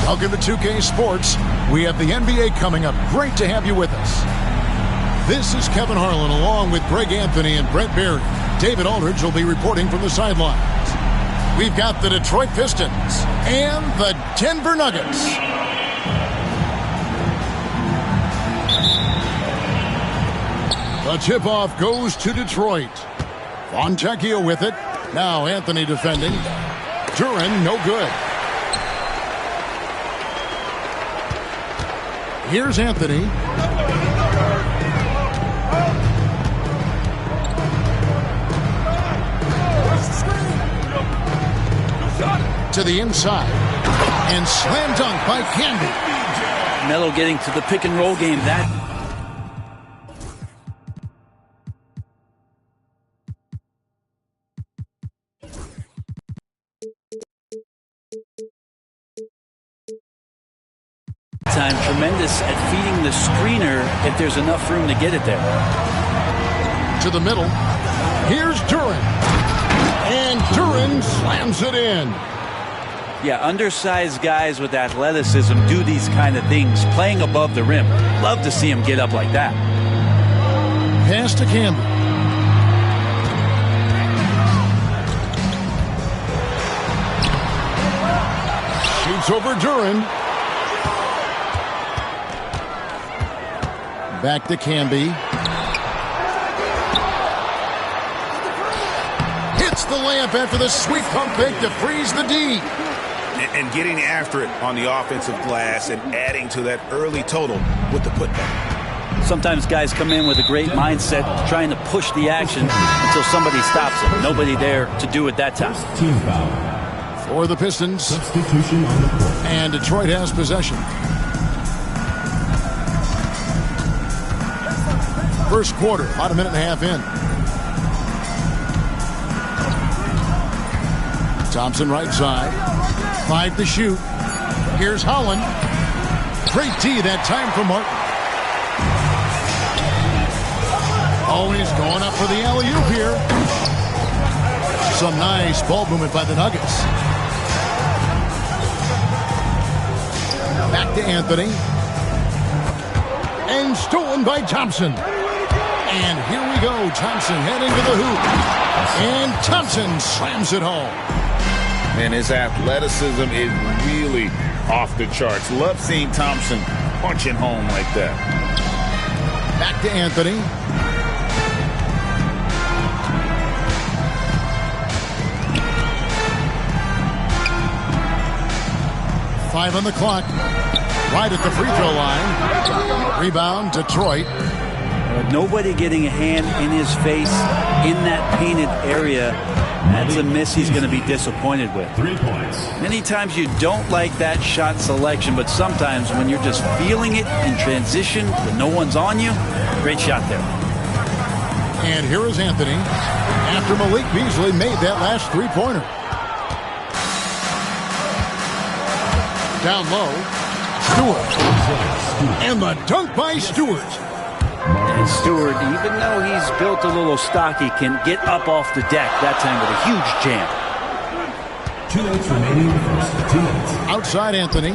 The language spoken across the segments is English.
Welcome to 2K Sports. We have the NBA coming up. Great to have you with us. This is Kevin Harlan along with Greg Anthony and Brent Barry. David Aldridge will be reporting from the sidelines. We've got the Detroit Pistons and the Denver Nuggets. The tip-off goes to Detroit. Fontecchio with it. Now Anthony defending. Duren, no good. Here's Anthony. To the inside. And slam dunk by Camby. Melo getting to the pick and roll game. Time tremendous at feeding the screener if there's enough room to get it there. To the middle. Here's Duren. And Duren slams it in. Yeah, undersized guys with athleticism do these kind of things, playing above the rim. Love to see him get up like that. Pass to Camby. Shoots over Duren. Back to Camby. Hits the layup after the sweep pump fake to freeze the D. And getting after it on the offensive glass and adding to that early total with the putback. Sometimes guys come in with a great mindset, trying to push the action until somebody stops them. Nobody there to do it that time. Team foul. For the Pistons. Substitution on the court. And Detroit has possession. First quarter, about a minute and a half in. Thompson right side. 5 to shoot. Here's Holland. Great D that time for Martin. Always going up for the alley-oop here. Some nice ball movement by the Nuggets. Back to Anthony. And stolen by Thompson. And here we go. Thompson heading to the hoop. And Thompson slams it home. And his athleticism is really off the charts. Love seeing Thompson punching home like that. Back to Anthony. Five on the clock. Right at the free throw line. Rebound, Detroit. Nobody getting a hand in his face in that painted area. That's a miss he's going to be disappointed with. 3 points. Many times you don't like that shot selection, but sometimes when you're just feeling it in transition when no one's on you, great shot there. And here is Anthony after Malik Beasley made that last three-pointer. Down low, Stewart. And the dunk by Stewart. And Stewart, even though he's built a little stocky, can get up off the deck that time with a huge jam. 2 minutes remaining. First 2 minutes. Outside Anthony.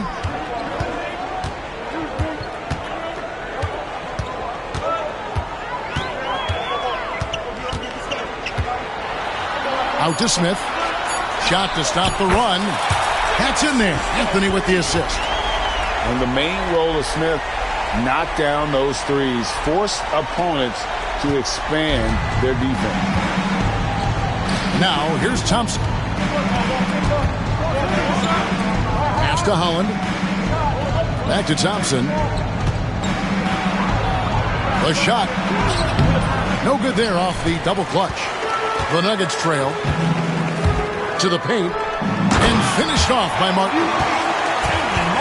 Out to Smith. Shot to stop the run. That's in there. Anthony with the assist. And the main role of Smith, knock down those threes, force opponents to expand their defense. Now, here's Thompson. Pass to Holland. Back to Thompson. The shot. No good there off the double clutch. The Nuggets trail. To the paint. And finished off by Martin.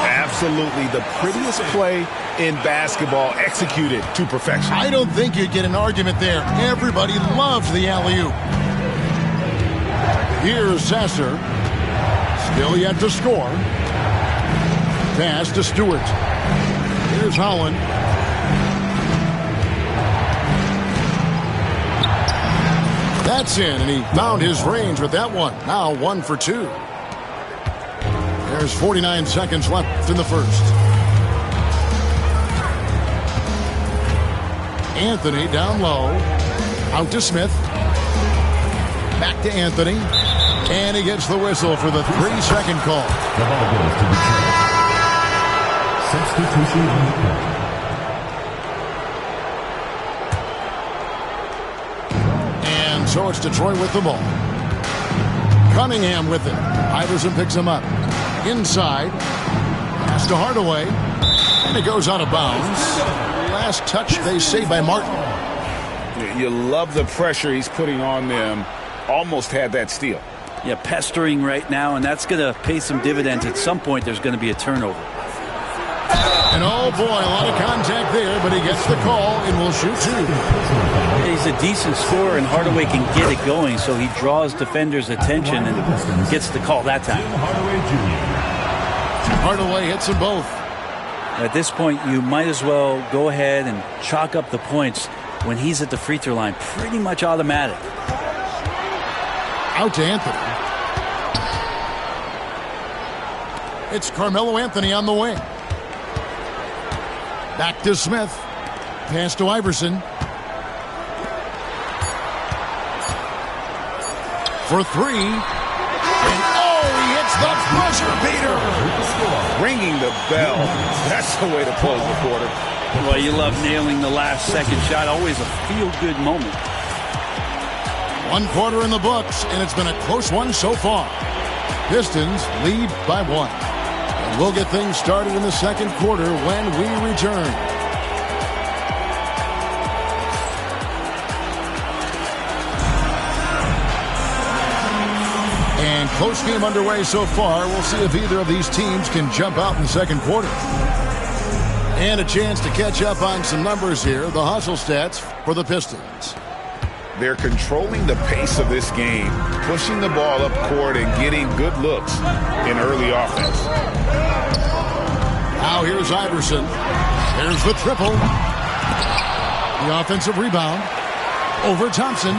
Absolutely the prettiest play in basketball, executed to perfection. I don't think you'd get an argument there. Everybody loves the alley-oop. Here's Sasser. Still yet to score. Pass to Stewart. Here's Holland. That's in, and he found his range with that one. Now 1 for 2. There's 49 seconds left. left in the first. Anthony down low. Out to Smith. Back to Anthony. And he gets the whistle for the 3-second call. The ball goes to Detroit. Substitution on the play. And so it's Detroit with the ball. Cunningham with it. Iverson picks him up. Inside. Pass to Hardaway. And it goes out of bounds. Last touch, they say, by Martin. You love the pressure he's putting on them. Almost had that steal. Yeah, pestering right now, and that's going to pay some dividends. At some point, there's going to be a turnover. And oh boy, a lot of contact there, but he gets the call and will shoot two. He's a decent scorer, and Hardaway can get it going, so he draws defenders' attention and gets the call that time. Hardaway hits them both. At this point, you might as well go ahead and chalk up the points when he's at the free throw line. Pretty much automatic. Out to Anthony. It's Carmelo Anthony on the wing. Back to Smith. Pass to Iverson. For three. And oh, he hits the buzzer beater. Ringing the bell. That's the way to close the quarter. Well, you love nailing the last second shot. Always a feel-good moment. 1 quarter in the books, and it's been a close one so far. Pistons lead by 1. And we'll get things started in the second quarter when we return. And close game underway so far. We'll see if either of these teams can jump out in the second quarter. And a chance to catch up on some numbers here. The hustle stats for the Pistons. They're controlling the pace of this game, pushing the ball up court and getting good looks in early offense. Now here's Iverson. There's the triple. The offensive rebound. Over Thompson.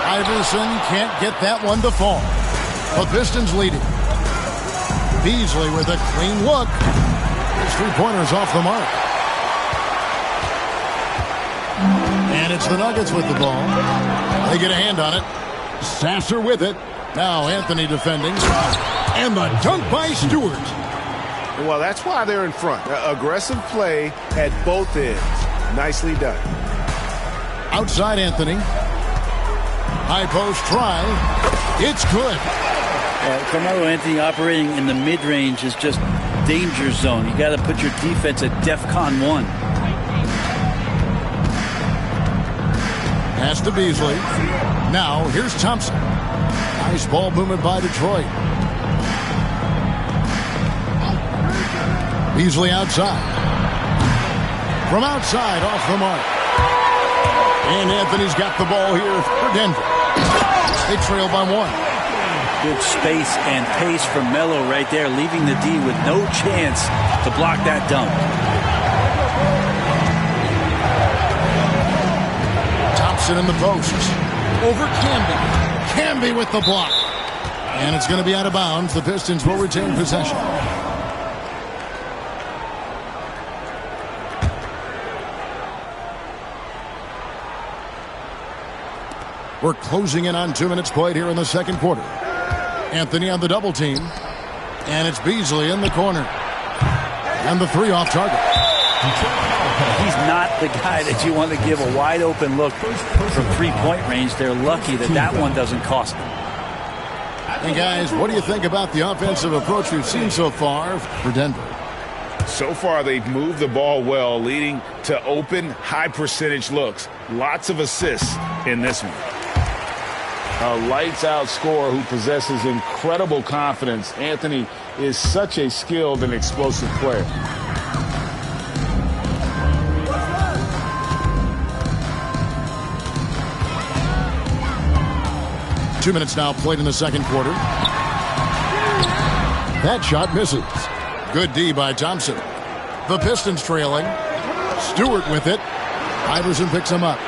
Iverson can't get that one to fall. The Pistons leading. Beasley with a clean look. His three-pointers off the mark. And it's the Nuggets with the ball. They get a hand on it. Sasser with it. Now Anthony defending. And the dunk by Stewart. Well, that's why they're in front. Aggressive play at both ends. Nicely done. Outside Anthony. High post try. It's good. Carmelo Anthony operating in the mid-range is just danger zone. You got to put your defense at DEFCON 1. Pass to Beasley. Now, here's Thompson. Nice ball movement by Detroit. Beasley outside. From outside, off the mark. And Anthony's got the ball here for Denver. They trail by 1. Good space and pace from Melo right there, leaving the D with no chance to block that dunk. In the post. Over Camby. Camby with the block. And it's going to be out of bounds. The Pistons will retain possession. We're closing in on 2 minutes played here in the second quarter. Anthony on the double team. And it's Beasley in the corner. And the three off target. He's not the guy that you want to give a wide open look from three-point range. They're lucky that that one doesn't cost them. And guys, what do you think about the offensive approach we've seen so far for Denver? So far, they've moved the ball well, leading to open, high-percentage looks. Lots of assists in this one. A lights-out scorer who possesses incredible confidence. Anthony is such a skilled and explosive player. Two minutes now played in the second quarter. That shot misses. Good D by Thompson. The Pistons trailing. Stewart with it. Iverson picks him up.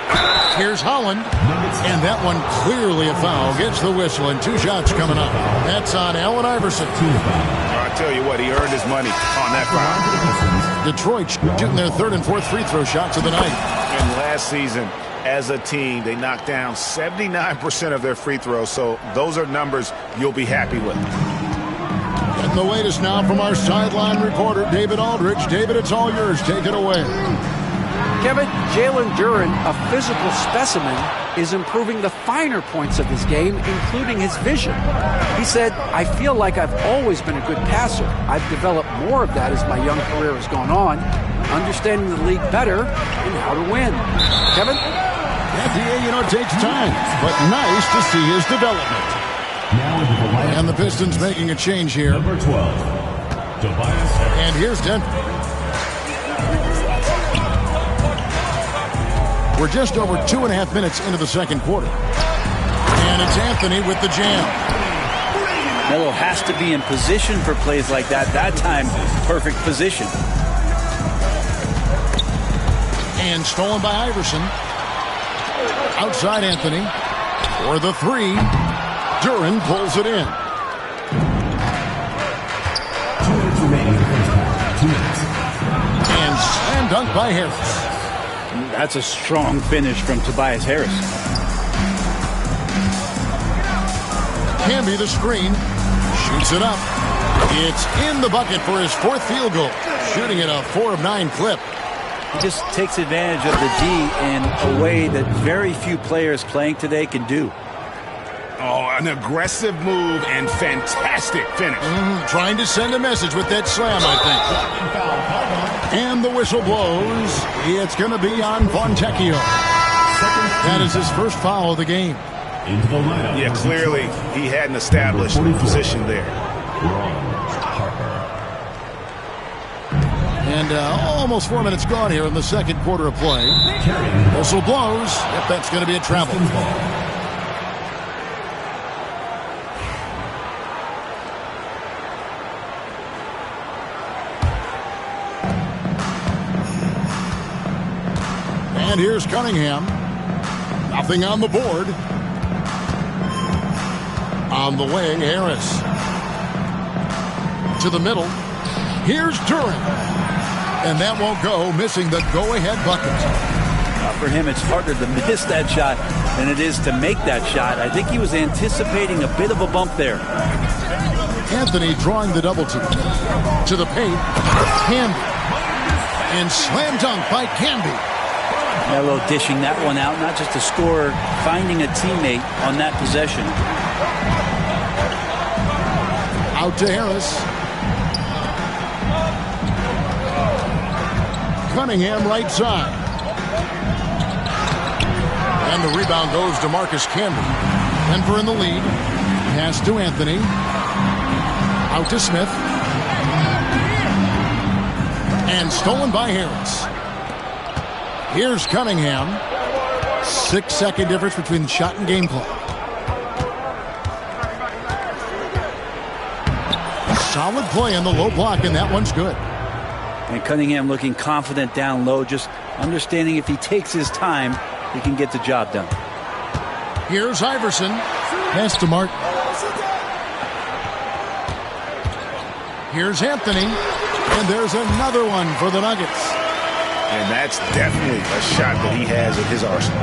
Here's Holland. And that one clearly a foul. Gets the whistle, and 2 shots coming up. That's on Allen Iverson. I tell you what, he earned his money on that foul. Detroit shooting their 3rd and 4th free throw shots of the night. And last season, as a team, they knocked down 79% of their free throws, so those are numbers you'll be happy with. Getting the latest now from our sideline reporter, David Aldridge. David, it's all yours. Take it away. Kevin, Jalen Duren, a physical specimen, is improving the finer points of his game, including his vision. He said, "I feel like I've always been a good passer. I've developed more of that as my young career has gone on, understanding the league better and how to win." Kevin? Yeah, it takes time, but nice to see his development. And the Pistons making a change here. Number 12, Tobias Harris. And here's Denver. We're just over 2.5 minutes into the second quarter. And it's Anthony with the jam. Melo has to be in position for plays like that. That time, perfect position. And stolen by Iverson. Outside Anthony. For the 3. Duren pulls it in. 2 minutes remaining in the first half. 2 minutes. And slam dunk by Harris. That's a strong finish from Tobias Harris. Camby the screen. Shoots it up. It's in the bucket for his 4th field goal. Shooting at a 4 of 9 clip. He just takes advantage of the D in a way that very few players playing today can do. Oh, an aggressive move and fantastic finish. Trying to send a message with that slam, I think. And the whistle blows. It's going to be on Fontecchio. That is his first foul of the game. Into the lineup. Yeah, clearly he had an established position there. And almost 4 minutes gone here in the second quarter of play. Whistle blows. Yep, that's going to be a travel. And here's Cunningham. Nothing on the board. On the way, Harris. To the middle. Here's Duren. And that won't go, missing the go-ahead bucket. For him, it's harder to miss that shot than it is to make that shot. I think he was anticipating a bit of a bump there. Anthony drawing the double team. To the paint. Camby. And slam dunk by Camby. Melo dishing that one out, not just a scorer, finding a teammate on that possession. Out to Harris. Cunningham right side. And the rebound goes to Marcus Camby. Denver in the lead. Pass to Anthony. Out to Smith. And stolen by Harris. Here's Cunningham. 6-second difference between the shot and game clock. Solid play in the low block, and that one's good. And Cunningham looking confident down low, just understanding if he takes his time, he can get the job done. Here's Iverson. Pass to Martin. Here's Anthony. And there's another one for the Nuggets. And that's definitely a shot that he has at his arsenal.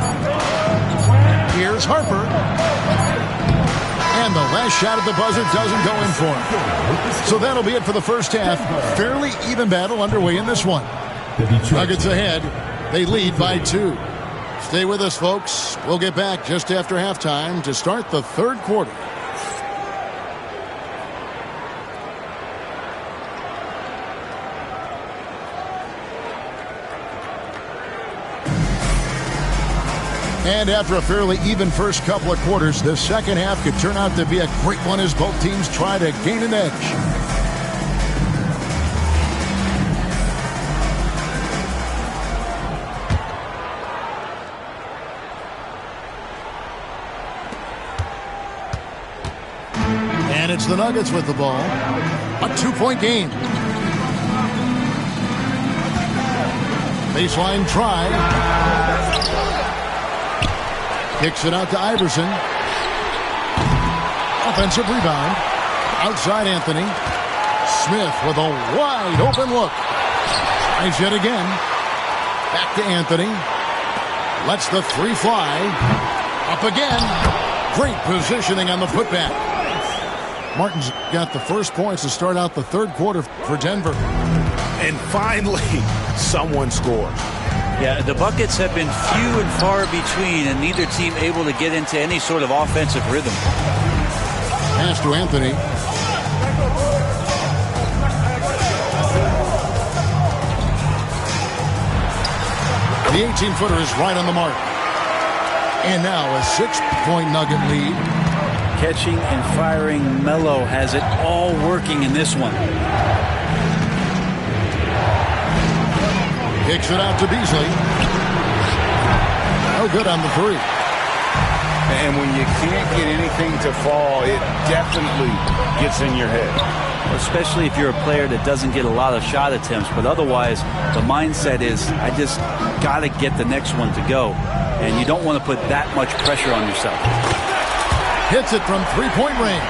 Here's Harper. And the last shot at the buzzer doesn't go in for him. So that'll be it for the first half. Fairly even battle underway in this one. Nuggets ahead. They lead by 2. Stay with us, folks. We'll get back just after halftime to start the third quarter. And after a fairly even first couple of quarters, the second half could turn out to be a great one as both teams try to gain an edge. And it's the Nuggets with the ball. A 2-point game. Baseline try. Kicks it out to Iverson. Offensive rebound. Outside Anthony. Smith with a wide open look. Tries yet again. Back to Anthony. Lets the three fly. Up again. Great positioning on the putback. Martin's got the first points to start out the third quarter for Denver. And finally, someone scores. Yeah, the buckets have been few and far between, and neither team able to get into any sort of offensive rhythm. Pass to Anthony. The 18-footer is right on the mark. And now a 6-point Nugget lead. Catching and firing, Melo has it all working in this one. Kicks it out to Beasley. No good on the three. And when you can't get anything to fall, it definitely gets in your head. Especially if you're a player that doesn't get a lot of shot attempts. But otherwise, the mindset is, I just got to get the next one to go. And you don't want to put that much pressure on yourself. Hits it from three-point range.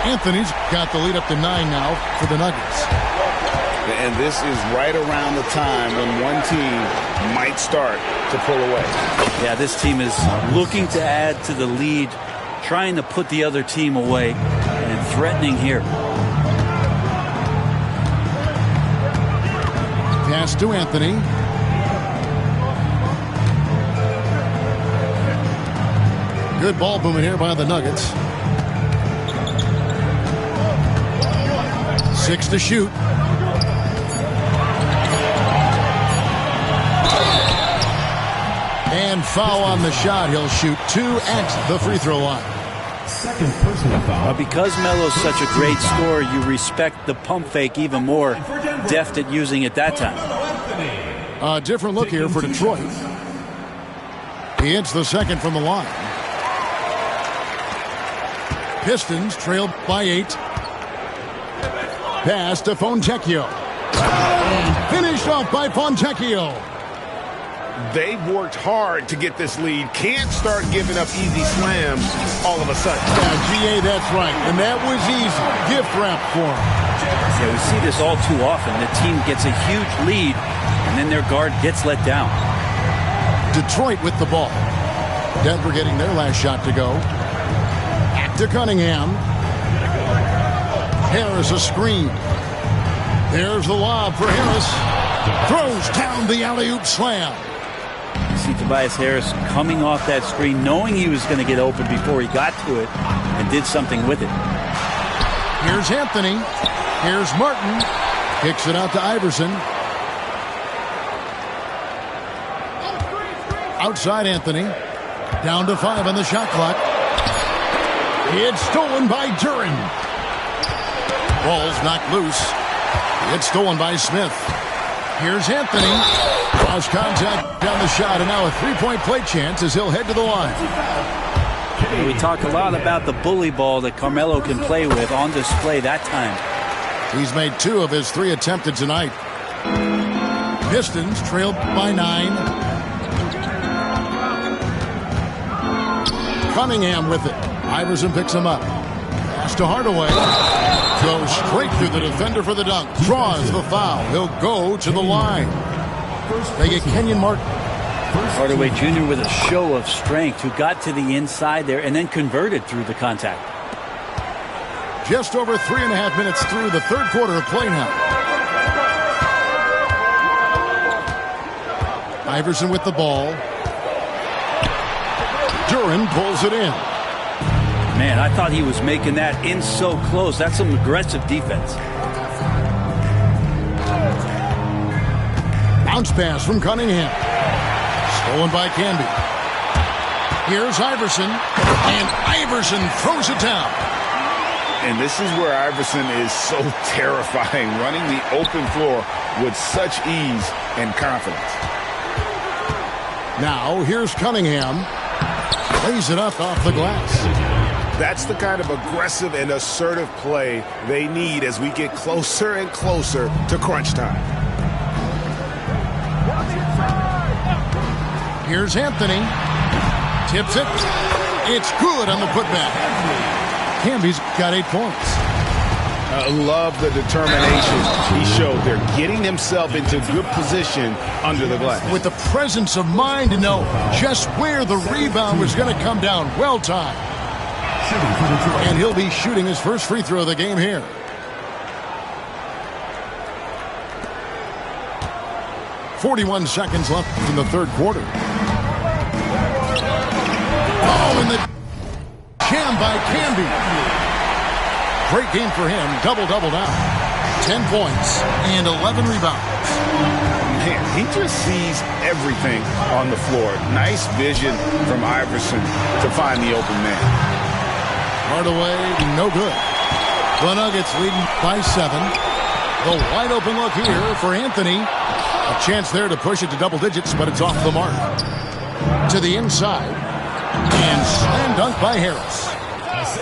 Anthony's got the lead up to 9 now for the Nuggets. And this is right around the time when one team might start to pull away. Yeah, this team is looking to add to the lead, trying to put the other team away, and threatening here. Pass to Anthony. Good ball movement here by the Nuggets. 6 to shoot. And foul on the shot. He'll shoot 2 at the free throw line. Second personal foul. Because Melo's such a great scorer, you respect the pump fake even more, deft at using it that time. A different look here for Detroit. He hits the second from the line. Pistons trailed by 8. Pass to Fontecchio. Finished off by Fontecchio. They've worked hard to get this lead. Can't start giving up easy slams all of a sudden. Yeah, GA, that's right. And that was easy. Gift wrap for him. Yeah, we see this all too often. The team gets a huge lead, and then their guard gets let down. Detroit with the ball. Denver getting their last shot to go. Back to Cunningham. Harris a screen. There's the lob for Harris. Throws down the alley-oop slam. You see Tobias Harris coming off that screen, knowing he was going to get open before he got to it, and did something with it. Here's Anthony. Here's Martin. Kicks it out to Iverson. Outside Anthony. Down to 5 on the shot clock. It's stolen by Duren. Ball's knocked loose. It's stolen by Smith. Here's Anthony. Cross contact down the shot, and now a three-point play chance as he'll head to the line. We talk a lot about the bully ball that Carmelo can play with, on display that time. He's made 2 of his 3 attempted tonight. Pistons trailed by 9. Cunningham with it. Iverson picks him up. Pass to Hardaway. Goes straight through the defender for the dunk. Draws the foul. He'll go to the line. They get Kenyon Martin. Hardaway Jr. with a show of strength, who got to the inside there and then converted through the contact. Just over 3.5 minutes through the third quarter of play now. Iverson with the ball. Duren pulls it in. Man, I thought he was making that in so close. That's some aggressive defense. Bounce pass from Cunningham. Stolen by Camby. Here's Iverson. And Iverson throws it down. And this is where Iverson is so terrifying, running the open floor with such ease and confidence. Now, here's Cunningham. Lays it up off the glass. That's the kind of aggressive and assertive play they need as we get closer and closer to crunch time. Here's Anthony. Tips it. It's good on the putback. Camby's got 8 points. I love the determination he showed there, getting himself into good position under the glass. With the presence of mind to know just where the rebound was going to come down. Well timed. And he'll be shooting his first free throw of the game here. .41 seconds left in the third quarter. Oh, and the jam by Camby. Great game for him. Double-double now. 10 points and 11 rebounds. Man, he just sees everything on the floor. Nice vision from Iverson to find the open man. Hardaway, no good. The Nuggets leading by 7. The wide open look here for Anthony. A chance there to push it to double digits, but it's off the mark. To the inside. And slam dunk by Harris.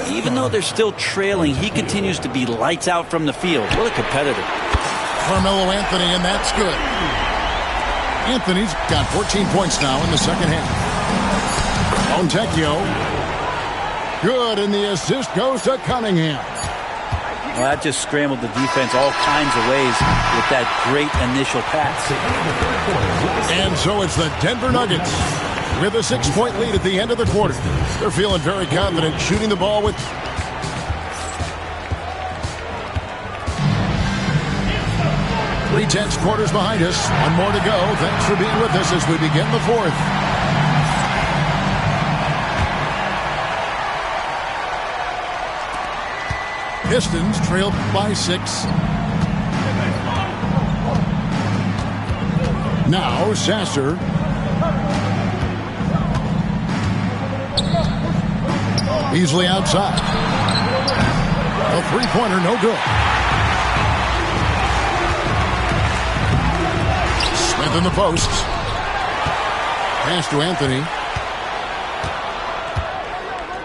Even though they're still trailing, he continues to be lights out from the field. What a competitor. Carmelo Anthony, and that's good. Anthony's got 14 points now in the second half. Fontecchio. Good, and the assist goes to Cunningham. Well, that just scrambled the defense all kinds of ways with that great initial pass. And so it's the Denver Nuggets with a 6-point lead at the end of the quarter. They're feeling very confident shooting the ball with 3/10 quarters behind us. One more to go. Thanks for being with us as we begin the fourth. Pistons trail by 6. Now Sasser. Easily outside. A three-pointer, no good. Smith in the post. Pass to Anthony.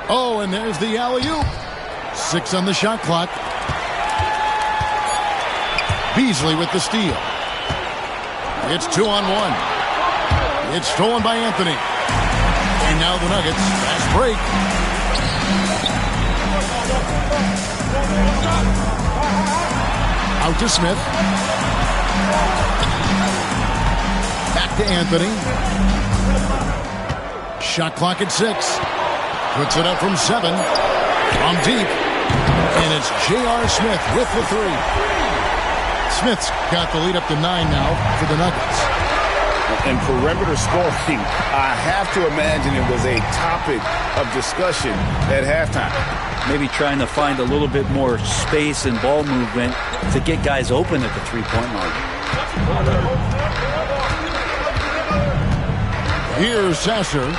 Oh, and there's the alley-oop. 6 on the shot clock. Beasley with the steal. It's 2-on-1. It's stolen by Anthony. And now the Nuggets. Fast break. Out to Smith. Back to Anthony. Shot clock at 6. Puts it up from 7. From deep. And it's J.R. Smith with the 3. Smith's got the lead up to 9 now for the Nuggets. And perimeter scoring, I have to imagine it was a topic of discussion at halftime. Maybe trying to find a little bit more space and ball movement to get guys open at the three-point line. Here's Sasser.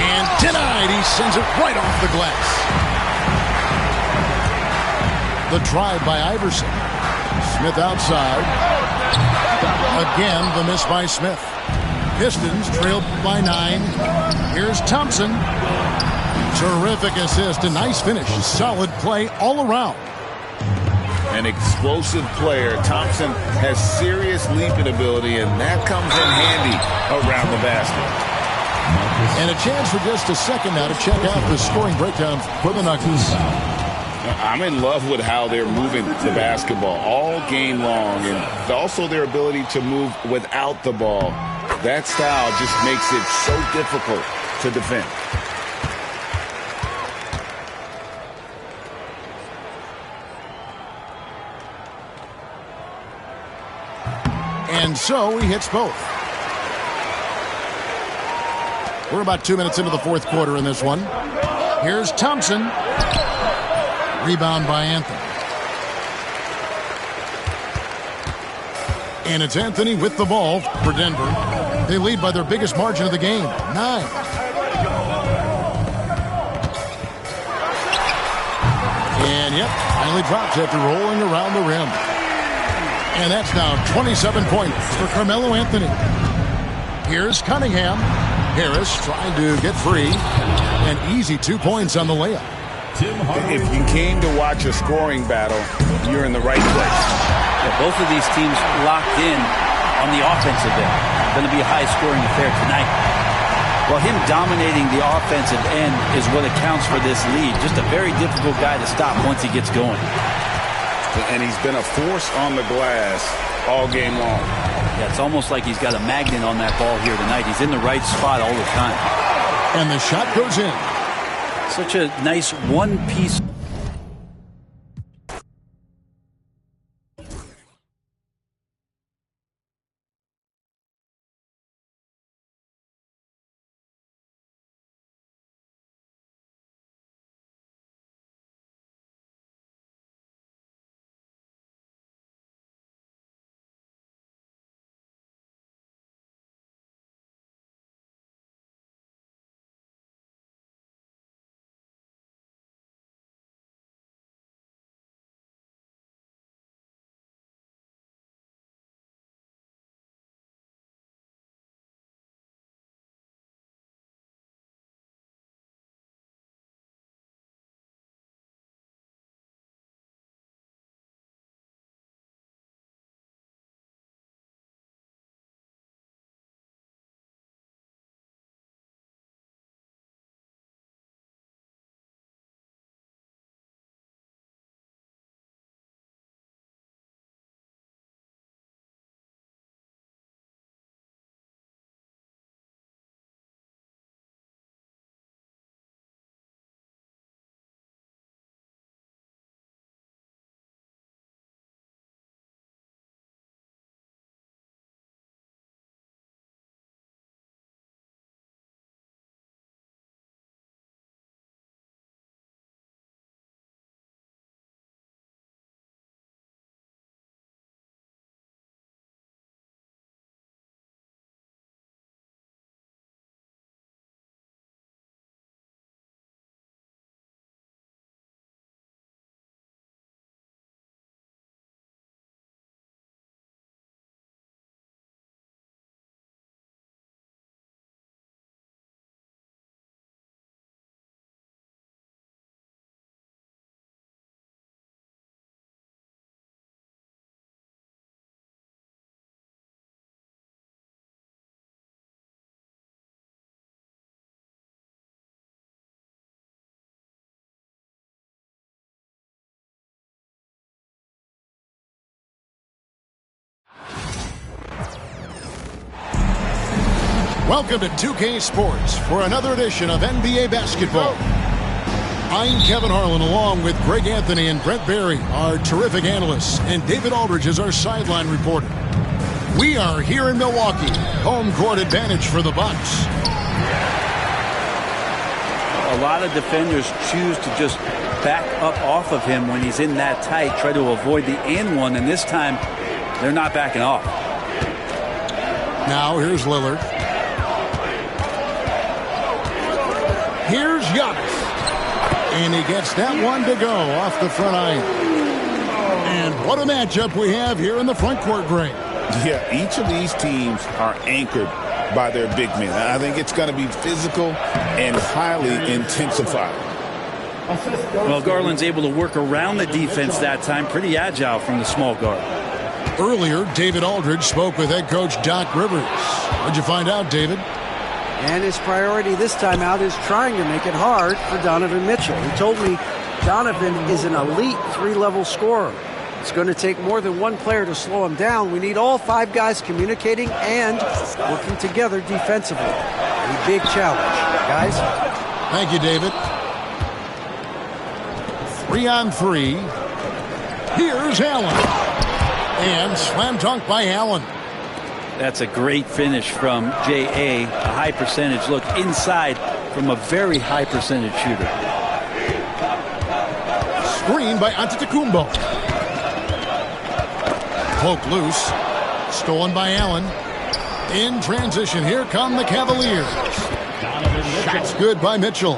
And denied. He sends it right off the glass. The drive by Iverson. Smith outside. Again, the miss by Smith. Pistons trailed by 9. Here's Thompson. Terrific assist. A nice finish. Solid play all around. An explosive player. Thompson has serious leaping ability, and that comes in handy around the basket. And a chance for just a second now to check out the scoring breakdown for the Nuggets. I'm in love with how they're moving the basketball all game long, and also their ability to move without the ball. That style just makes it so difficult to defend. And so he hits both. We're about 2 minutes into the fourth quarter in this one. Here's Thompson. Rebound by Anthony. And it's Anthony with the ball for Denver. They lead by their biggest margin of the game, 9. And yep, finally drops after rolling around the rim. And that's now 27 points for Carmelo Anthony. Here's Cunningham. Harris trying to get free. And easy 2 points on the layup. If you came to watch a scoring battle, you're in the right place. Yeah, both of these teams locked in on the offensive end. going to be a high-scoring affair tonight. Well, him dominating the offensive end is what accounts for this lead. Just a very difficult guy to stop once he gets going. And he's been a force on the glass all game long. Yeah, it's almost like he's got a magnet on that ball here tonight. He's in the right spot all the time. And the shot goes in. Such a nice one-piece. Welcome to 2K Sports for another edition of NBA Basketball. I'm Kevin Harlan along with Greg Anthony and Brent Barry, our terrific analysts, and David Aldridge is our sideline reporter. We are here in Milwaukee. Home court advantage for the Bucks. A lot of defenders choose to just back up off of him when he's in that tight, try to avoid the and one, and this time they're not backing off. Now here's Lillard. Here's Giannis. And he gets that one to go off the front iron. And what a matchup we have here in the front court, Greg. Yeah, each of these teams are anchored by their big men. I think it's going to be physical and highly intensified. Well, Garland's able to work around the defense that time. Pretty agile from the small guard. Earlier, David Aldridge spoke with head coach Doc Rivers. What'd you find out, David? And his priority this time out is trying to make it hard for Donovan Mitchell. He told me Donovan is an elite three-level scorer. It's going to take more than one player to slow him down. We need all five guys communicating and working together defensively. A big challenge, guys. Thank you, David. 3-on-3. Here's Allen. And slam dunk by Allen. That's a great finish from J.A. A high percentage look inside from a very high percentage shooter. Screen by Antetokounmpo. Cloak loose. Stolen by Allen. In transition, here come the Cavaliers. Shots good by Mitchell.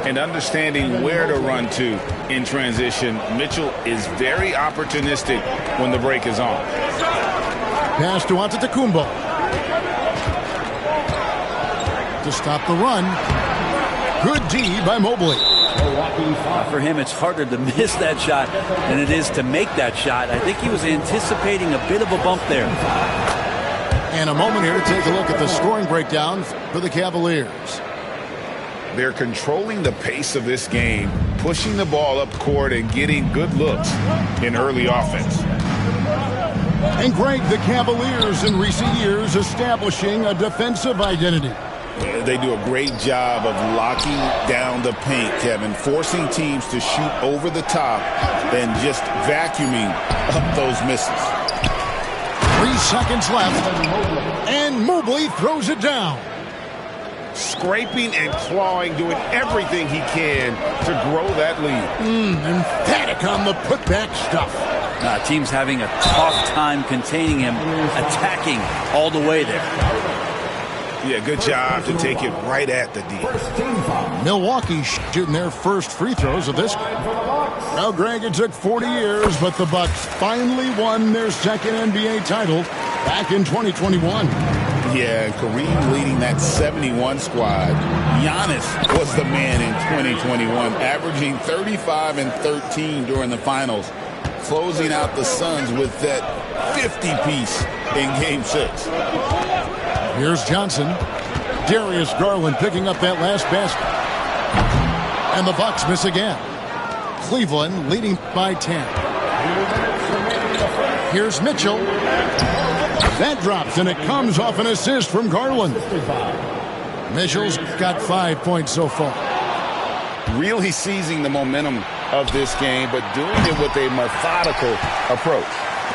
And understanding where to run to in transition, Mitchell is very opportunistic when the break is on. Pass to Antetokounmpo. To stop the run. Good D by Mobley. For him, it's harder to miss that shot than it is to make that shot. I think he was anticipating a bit of a bump there. And a moment here to take a look at the scoring breakdown for the Cavaliers. They're controlling the pace of this game, pushing the ball up court and getting good looks in early offense. And Greg, the Cavaliers in recent years establishing a defensive identity. They do a great job of locking down the paint, Kevin, forcing teams to shoot over the top and just vacuuming up those misses. 3 seconds left, and Mobley throws it down. Scraping and clawing, doing everything he can to grow that lead. Emphatic on the putback stuff. Team's having a tough time containing him, attacking all the way there. Yeah, good job to take it right at the D. Milwaukee shooting their first free throws of this game. Now, Greg, it took 40 years, but the Bucks finally won their second NBA title back in 2021. Yeah, and Kareem leading that 71 squad. Giannis was the man in 2021, averaging 35 and 13 during the finals, closing out the Suns with that 50-piece in Game 6. Here's Johnson. Darius Garland picking up that last basket. And the Bucks miss again. Cleveland leading by 10. Here's Mitchell. That drops, and it comes off an assist from Garland. Mitchell's got 5 points so far. Really seizing the momentum of this game, but doing it with a methodical approach.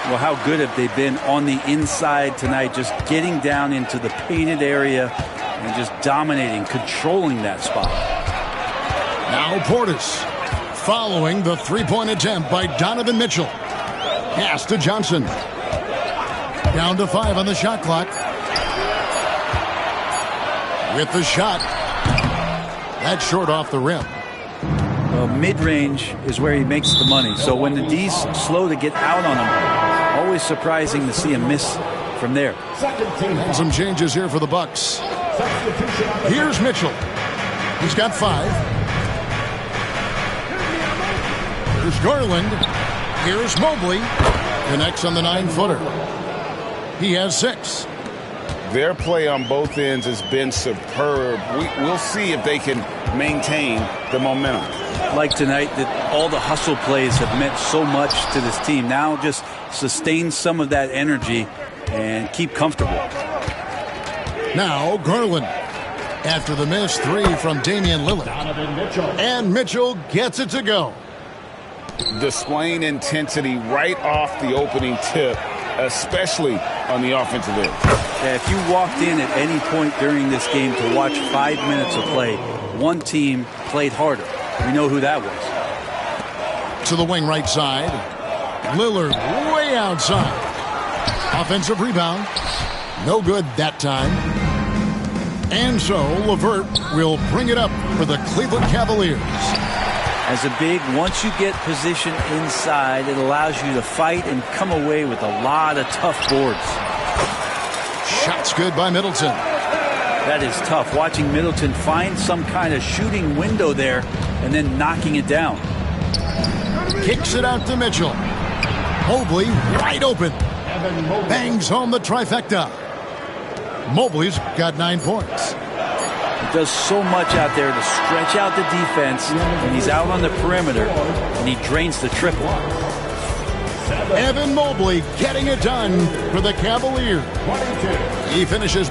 Well, how good have they been on the inside tonight, just getting down into the painted area and just dominating, controlling that spot. Now Portis following the three-point attempt by Donovan Mitchell. Pass to Johnson. Down to 5 on the shot clock. With the shot. That's short off the rim. Mid-range is where he makes the money. So when the D's slow to get out on him, always surprising to see him miss from there. And some changes here for the Bucks. Here's Mitchell. He's got 5. Here's Garland. Here's Mobley. Connects on the 9-footer. He has 6. Their play on both ends has been superb. We'll see if they can maintain the momentum. Like tonight, that all the hustle plays have meant so much to this team. Now just sustain some of that energy and keep comfortable. Now Garland after the missed 3 from Damian Lillard. And Mitchell gets it to go. Displaying intensity right off the opening tip, especially on the offensive end. Yeah, if you walked in at any point during this game to watch 5 minutes of play, one team played harder. We know who that was. To the wing right side. Lillard way outside. Offensive rebound. No good that time. And so LeVert will bring it up for the Cleveland Cavaliers. As a big, once you get position inside, it allows you to fight and come away with a lot of tough boards. Shots good by Middleton. That is tough. Watching Middleton find some kind of shooting window there and then knocking it down. Kicks it out to Mitchell. Mobley wide open. Bangs home the trifecta. Mobley's got 9 points. He does so much out there to stretch out the defense when he's out on the perimeter, and he drains the triple. Evan Mobley getting it done for the Cavaliers. He finishes.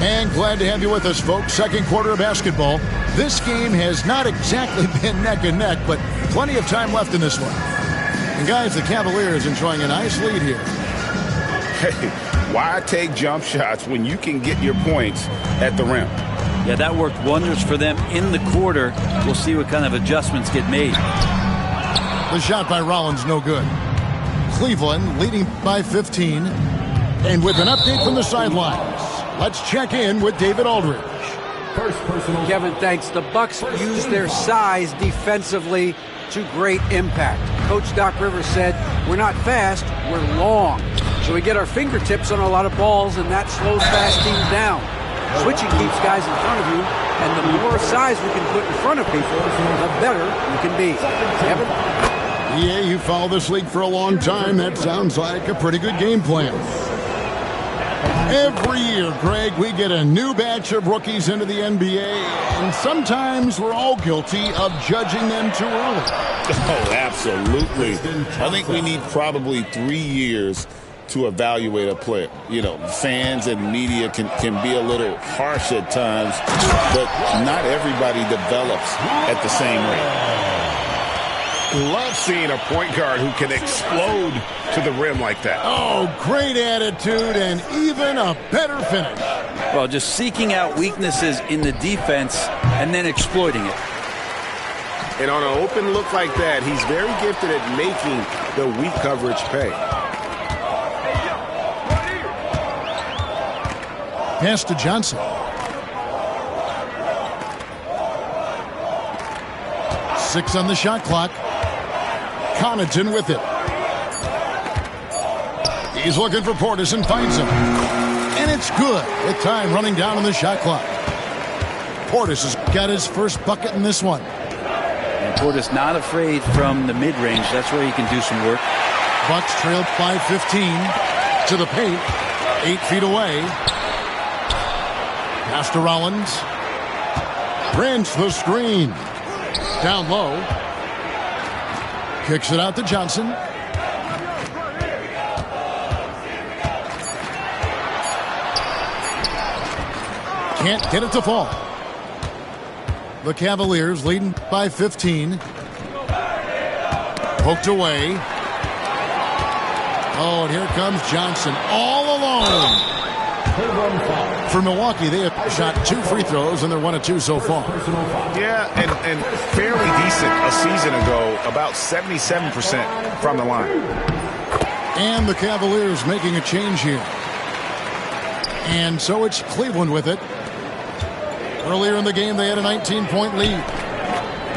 And glad to have you with us, folks. Second quarter of basketball. This game has not exactly been neck and neck, but plenty of time left in this one. And guys, the Cavaliers enjoying a nice lead here. Hey, why take jump shots when you can get your points at the rim? Yeah, that worked wonders for them in the quarter. We'll see what kind of adjustments get made. The shot by Rollins, no good. Cleveland leading by 15. And with an update from the sidelines, let's check in with David Aldridge. Kevin, thanks. The Bucks use their size defensively to great impact. Coach Doc Rivers said, we're not fast, we're long. So we get our fingertips on a lot of balls, and that slows fast teams down. Switching keeps guys in front of you, and the more size we can put in front of people, the better you can be. Kevin? Yeah, you follow this league for a long time. That sounds like a pretty good game plan. Every year, Greg, we get a new batch of rookies into the NBA, and sometimes we're all guilty of judging them too early. Oh, absolutely. I think we need probably 3 years to evaluate a player. You know, fans and media can be a little harsh at times, but not everybody develops at the same rate. Love seeing a point guard who can explode to the rim like that. Oh, great attitude and even a better finish. Well, just seeking out weaknesses in the defense and then exploiting it. And on an open look like that, he's very gifted at making the weak coverage pay. Pass to Johnson. 6 on the shot clock. Connaughton with it. He's looking for Portis and finds him. And it's good with time running down on the shot clock. Portis has got his first bucket in this one. And Portis not afraid from the mid-range. That's where he can do some work. Bucks trailed by 15 to the paint. 8 feet away. Pass to Rollins. Prince the screen. Down low. Kicks it out to Johnson. Can't get it to fall. The Cavaliers leading by 15. Poked away. Oh, and here comes Johnson all alone. For Milwaukee, they have shot 2 free throws, and they're 1 of 2 so far. Yeah, and fairly decent a season ago, about 77% from the line. And the Cavaliers making a change here. And so it's Cleveland with it. Earlier in the game, they had a 19-point lead.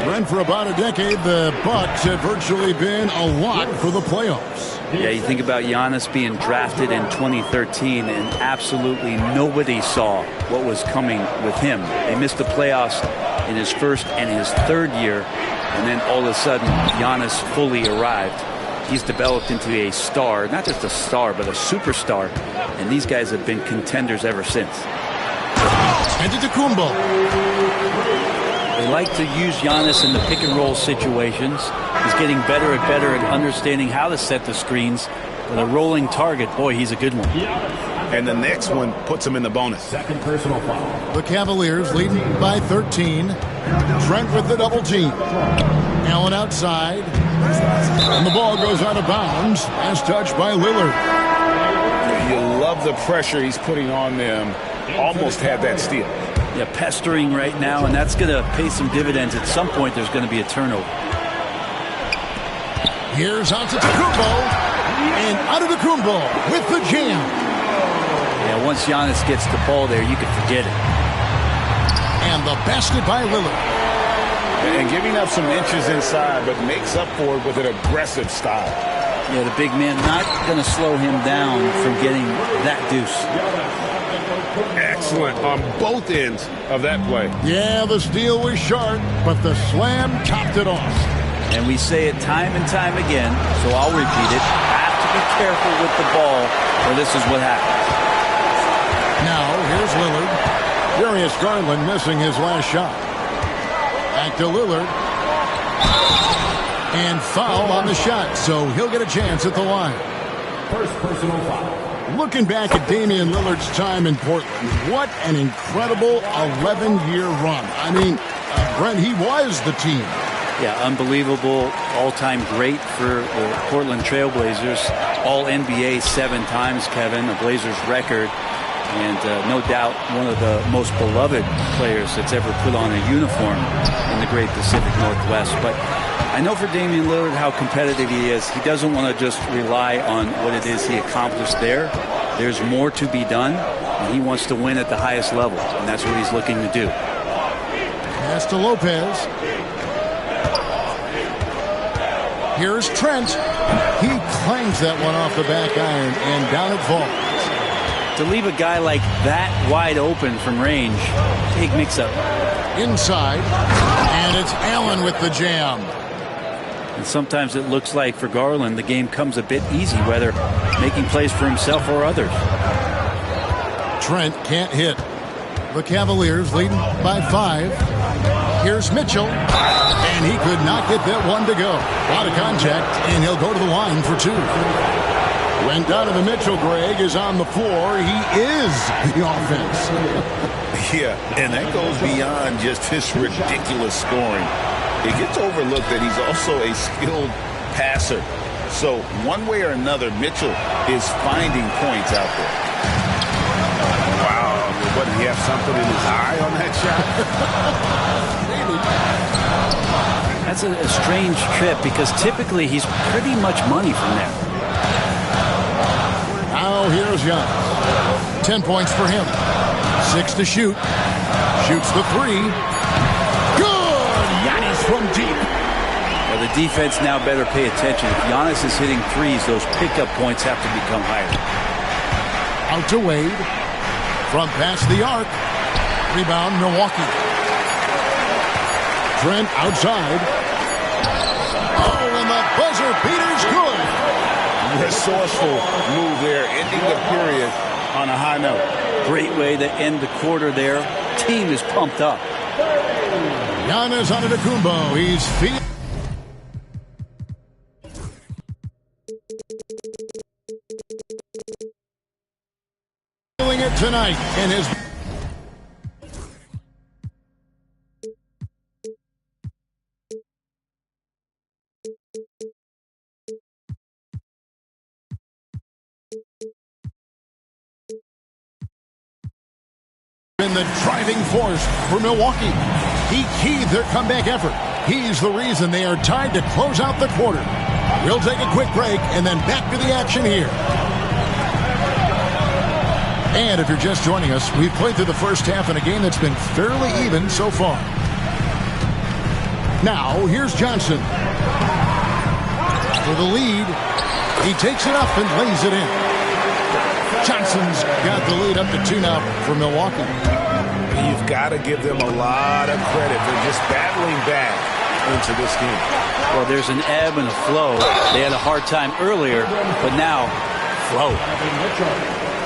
Brent, for about a decade, the Bucks have virtually been a lock for the playoffs. Yeah, you think about Giannis being drafted in 2013, and absolutely nobody saw what was coming with him. They missed the playoffs in his first and his third year, and then all of a sudden, Giannis fully arrived. He's developed into a star, not just a star, but a superstar, and these guys have been contenders ever since. Antetokounmpo. They like to use Giannis in the pick-and-roll situations. He's getting better and better at understanding how to set the screens. With a rolling target, boy, he's a good one. And the next one puts him in the bonus. Second personal foul. The Cavaliers leading by 13. Trent with the double team. Allen outside. And the ball goes out of bounds as touched by Lillard. You love the pressure he's putting on them. Almost had that steal. Yeah, pestering right now, and that's going to pay some dividends. At some point, there's going to be a turnover. Here's Antetokounmpo. And Antetokounmpo with the jam. Yeah, once Giannis gets the ball there, you can forget it. And the basket by Lillard. And giving up some inches inside, but makes up for it with an aggressive style. Yeah, the big man not going to slow him down from getting that deuce. Excellent on both ends of that play. Yeah, the steal was short, but the slam topped it off. And we say it time and time again, so I'll repeat it. Have to be careful with the ball, or this is what happens. Now, here's Lillard. Darius Garland missing his last shot. Back to Lillard. And foul on the shot, so he'll get a chance at the line. First personal foul. Looking back at Damian Lillard's time in Portland, what an incredible 11-year run. I mean, Brent, he was the team. Yeah, unbelievable, all-time great for the Portland Trailblazers. All-NBA 7 times, Kevin, a Blazers record. And no doubt one of the most beloved players that's ever put on a uniform in the great Pacific Northwest. But I know for Damian Lillard how competitive he is. He doesn't want to just rely on what it is he accomplished there. There's more to be done, and he wants to win at the highest level, and that's what he's looking to do. Pass to Lopez. Here's Trent. He clangs that one off the back iron, and down it falls. To leave a guy like that wide open from range, big mix-up. Inside, and it's Allen with the jam. And sometimes it looks like for Garland the game comes a bit easy, whether making plays for himself or others. Trent can't hit. The Cavaliers leading by 5. Here's Mitchell, and he could not get that one to go. Out of contact, and he'll go to the line for 2. When Donovan Mitchell, Greg, is on the floor, he is the offense. Yeah, and that goes beyond just his ridiculous scoring. It gets overlooked that he's also a skilled passer. So one way or another, Mitchell is finding points out there. Wow, what, did he have something in his eye on that shot? That's a strange trip because typically he's pretty much money from there. Now here's Giannis. 10 points for him. 6 to shoot. Shoots the 3. Good! Giannis from deep. Well, the defense now better pay attention. If Giannis is hitting threes, those pickup points have to become higher. Out to Wade. From past the arc. Rebound, Milwaukee. Trent outside. Oh, and the buzzer beater's good. Resourceful move there, ending the period on a high note. Great way to end the quarter there. Team is pumped up. Giannis Antetokounmpo. He's feeling it tonight in his been the driving force for Milwaukee. He keyed their comeback effort. He's the reason they are tied to close out the quarter. We'll take a quick break and then back to the action here. And if you're just joining us, we've played through the first half in a game that's been fairly even so far. Now, here's Johnson. For the lead, he takes it up and lays it in. Johnson's got the lead up to 2 now for Milwaukee. You've got to give them a lot of credit for just battling back into this game. Well, there's an ebb and a flow. They had a hard time earlier, but now, flow.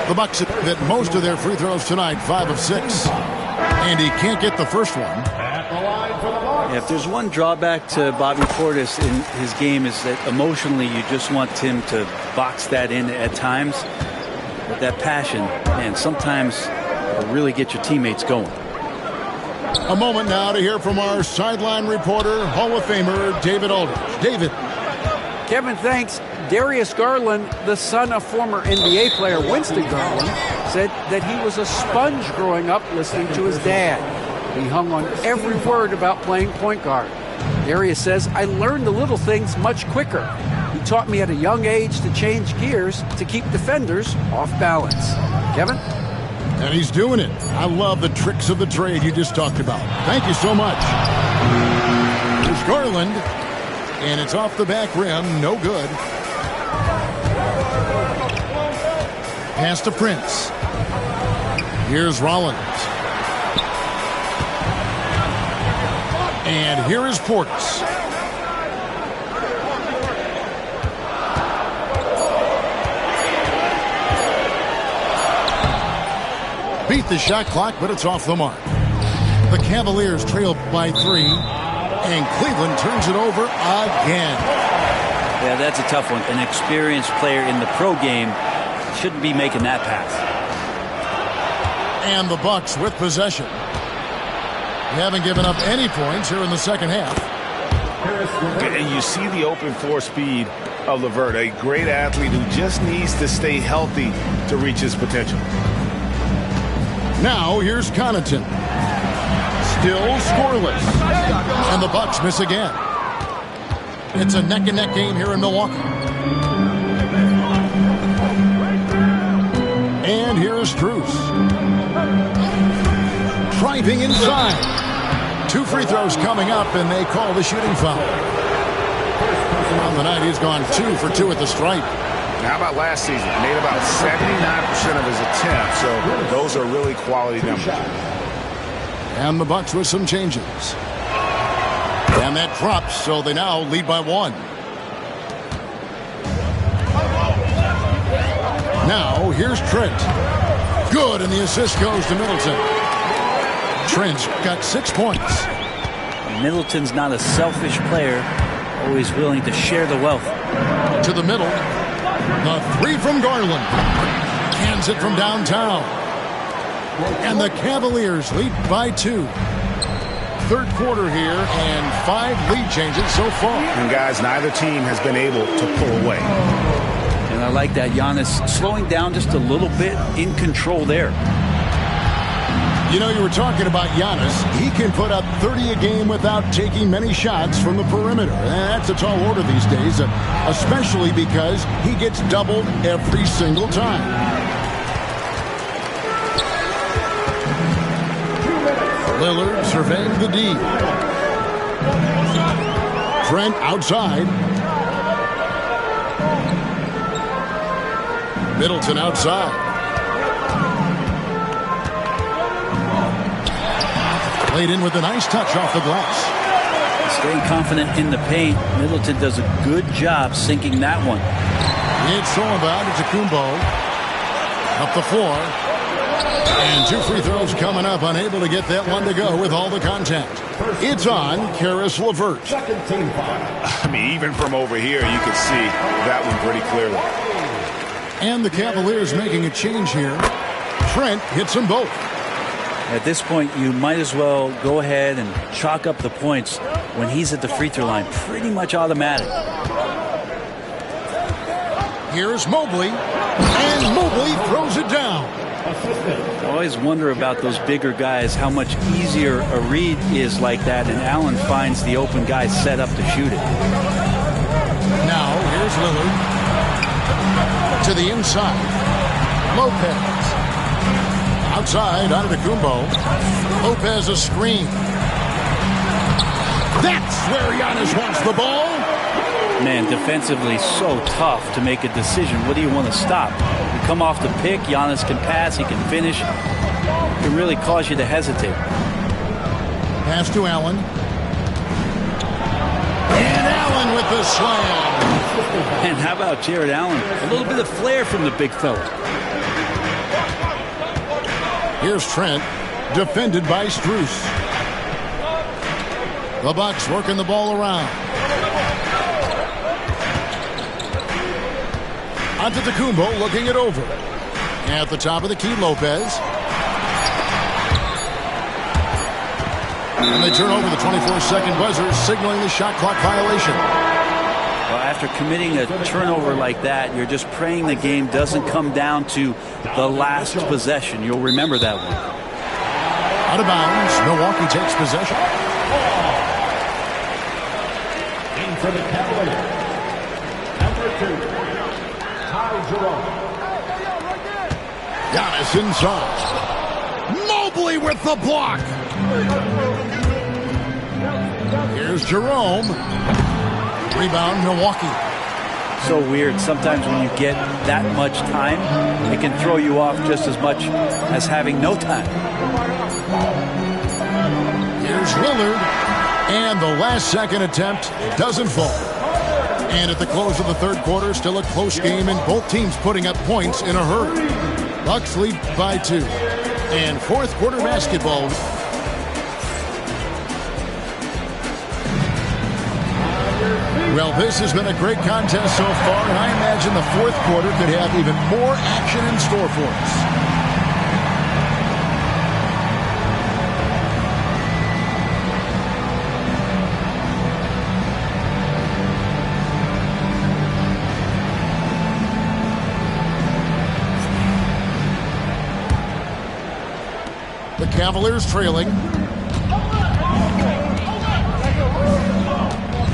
The Bucks hit most of their free throws tonight, 5 of 6. And he can't get the first one. Yeah, if there's one drawback to Bobby Portis in his game is that emotionally you just want him to box that in at times. But that passion, man, sometimes it'll really get your teammates going. A moment now to hear from our sideline reporter, Hall of Famer David Aldridge. David. Kevin, thanks. Darius Garland, the son of former NBA player Winston Garland, said that he was a sponge growing up listening to his dad. He hung on every word about playing point guard. Darius says, I learned the little things much quicker. He taught me at a young age to change gears to keep defenders off balance. Kevin? And he's doing it. I love the tricks of the trade you just talked about. Thank you so much. Here's Garland. And it's off the back rim. No good. Pass to Prince. Here's Rollins. And here is Portis. Beat the shot clock, but it's off the mark. The Cavaliers trail by 3, and Cleveland turns it over again. Yeah, that's a tough one. An experienced player in the pro game shouldn't be making that pass. And the Bucks with possession. They haven't given up any points here in the second half. And you see the open floor speed of LeVert, a great athlete who just needs to stay healthy to reach his potential. Now here's Connaughton. Still scoreless. And the Bucks miss again. It's a neck-and-neck game here in Milwaukee. And here's Strus. Driving inside. 2 free throws coming up, and they call the shooting foul. On the night, he's gone 2 for 2 at the stripe. How about last season? Made about 79% of his attempts, so those are really quality numbers. And the Bucks with some changes. And that drops, so they now lead by 1. Now, here's Trent. Good, and the assist goes to Middleton. Trent's got 6 points. Middleton's not a selfish player, always willing to share the wealth. To the middle. The 3 from Garland. Cans it from downtown. And the Cavaliers lead by 2. Third quarter here, and 5 lead changes so far. And guys, neither team has been able to pull away. And I like that Giannis slowing down just a little bit, in control there. You know, you were talking about Giannis. He can put up 30 a game without taking many shots from the perimeter. And that's a tall order these days, especially because he gets doubled every single time. Lillard surveying the D. Trent outside. Middleton outside. Laid in with a nice touch off the glass. Staying confident in the paint. Middleton does a good job sinking that one. It's all about Antetokounmpo. Up the floor. And 2 free throws coming up. Unable to get that one to go with all the contact. It's on Caris LeVert. I mean, even from over here, you can see that one pretty clearly. And the Cavaliers making a change here. Trent hits them both. At this point, you might as well go ahead and chalk up the points when he's at the free throw line. Pretty much automatic. Here's Mobley. And Mobley throws it down. I always wonder about those bigger guys, how much easier a read is like that, and Allen finds the open guy set up to shoot it. Now, here's Lillard. To the inside. Lopez. Outside, Antetokounmpo. Lopez a screen. That's where Giannis wants the ball. Man, defensively so tough to make a decision. What do you want to stop? You come off the pick, Giannis can pass, he can finish. It can really cause you to hesitate. Pass to Allen. And Allen with the slam. And how about Jared Allen? A little bit of flair from the big fella. Here's Trent, defended by Strus. The Bucks working the ball around. Antetokounmpo looking it over. At the top of the key, Lopez. And they turn over the 24-second buzzer, signaling the shot clock violation. Well, after committing a turnover like that, you're just praying the game doesn't come down to the last possession. You'll remember that one. Out of bounds, Milwaukee takes possession. In for the Cavaliers, number 2. Giannis inside. Mobley with the block. Here's Jerome. Rebound, Milwaukee. So weird. Sometimes when you get that much time, it can throw you off just as much as having no time. Here's Lillard. And the last second attempt doesn't fall. And at the close of the third quarter, still a close game, and both teams putting up points in a hurry. Bucks lead by 2. And fourth quarter basketball. Well, this has been a great contest so far, and I imagine the fourth quarter could have even more action in store for us. The Cavaliers trailing.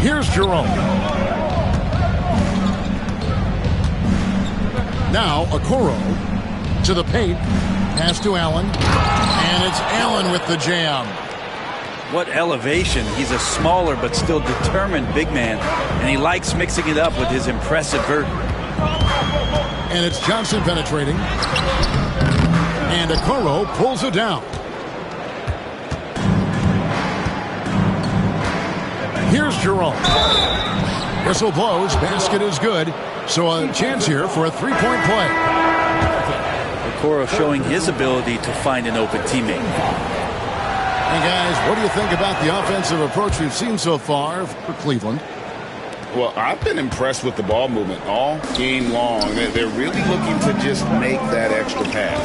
Here's Jerome. Now Okoro to the paint. Pass to Allen. And it's Allen with the jam. What elevation. He's a smaller but still determined big man. And he likes mixing it up with his impressive vert. And it's Johnson penetrating. And Okoro pulls it down. Here's Jerome. Whistle blows. Basket is good. So a chance here for a three-point play. Okoro showing his ability to find an open teammate. Hey, guys, what do you think about the offensive approach we've seen so far for Cleveland? Well, I've been impressed with the ball movement all game long. They're really looking to just make that extra pass.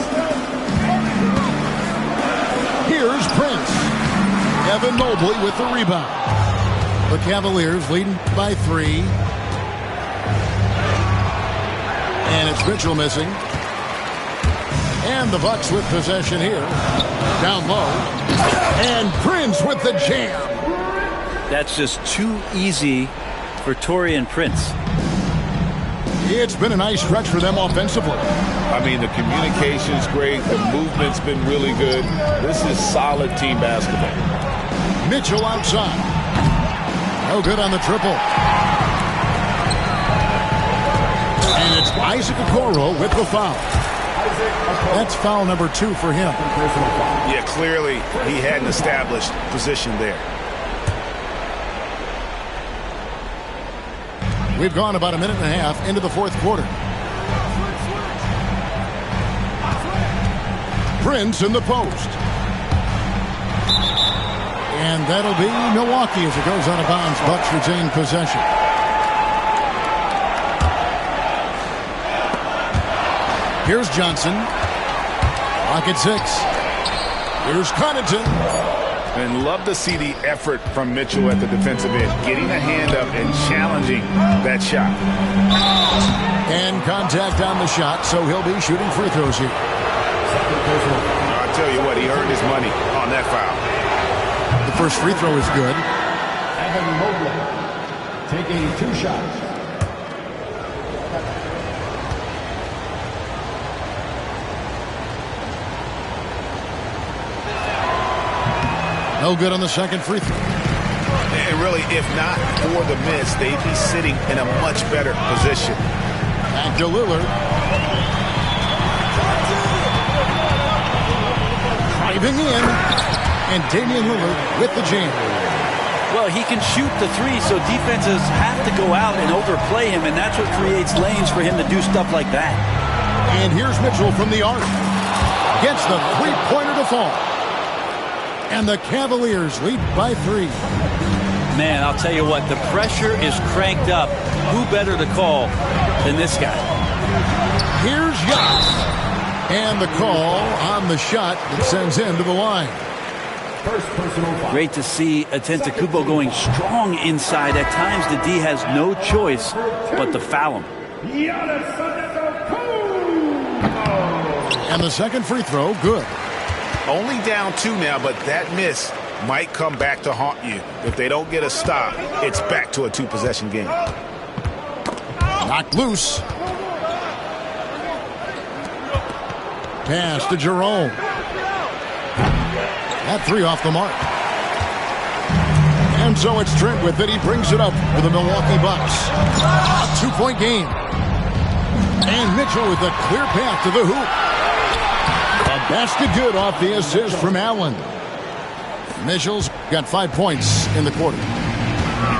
Here's Prince. Evan Mobley with the rebound. The Cavaliers leading by 3. And it's Mitchell missing. And the Bucks with possession here. Down low. And Prince with the jam. That's just too easy for Taurean Prince. It's been a nice stretch for them offensively. I mean, the communication's great. The movement's been really good. This is solid team basketball. Mitchell outside. No good on the triple. And it's Isaac Okoro with the foul. That's foul number 2 for him. Yeah, clearly he hadn't established position there. We've gone about a minute and a half into the fourth quarter. Prince in the post. And that'll be Milwaukee as it goes out of bounds. Bucks retain possession. Here's Johnson. Lock at 6. Here's Connaughton. And love to see the effort from Mitchell at the defensive end, getting a hand up and challenging that shot. And contact on the shot, so he'll be shooting free throws here. I'll tell you what, he earned his money on that foul. The first free throw is good. Evan Mobley taking 2 shots. No good on the second free throw. And really, if not for the miss, they'd be sitting in a much better position. Back to Lillard. Driving in. And Damian Lillard with the jam. Well, he can shoot the 3, so defenses have to go out and overplay him, and that's what creates lanes for him to do stuff like that. And here's Mitchell from the arc. Gets the three-pointer to fall. And the Cavaliers lead by 3. Man, I'll tell you what, the pressure is cranked up. Who better to call than this guy? Here's Giannis. And the call on the shot that sends him to the line. Great to see Antetokounmpo going strong inside. At times, the D has no choice but to foul him. And the second free throw, good. Only down 2 now, but that miss might come back to haunt you. If they don't get a stop, it's back to a 2-possession game. Knocked loose. Pass to Jerome. That 3 off the mark. And so it's Trent with it. He brings it up for the Milwaukee Bucks. A 2-point game. And Mitchell with a clear path to the hoop. A basket good off the assist from Allen. Mitchell's got 5 points in the quarter.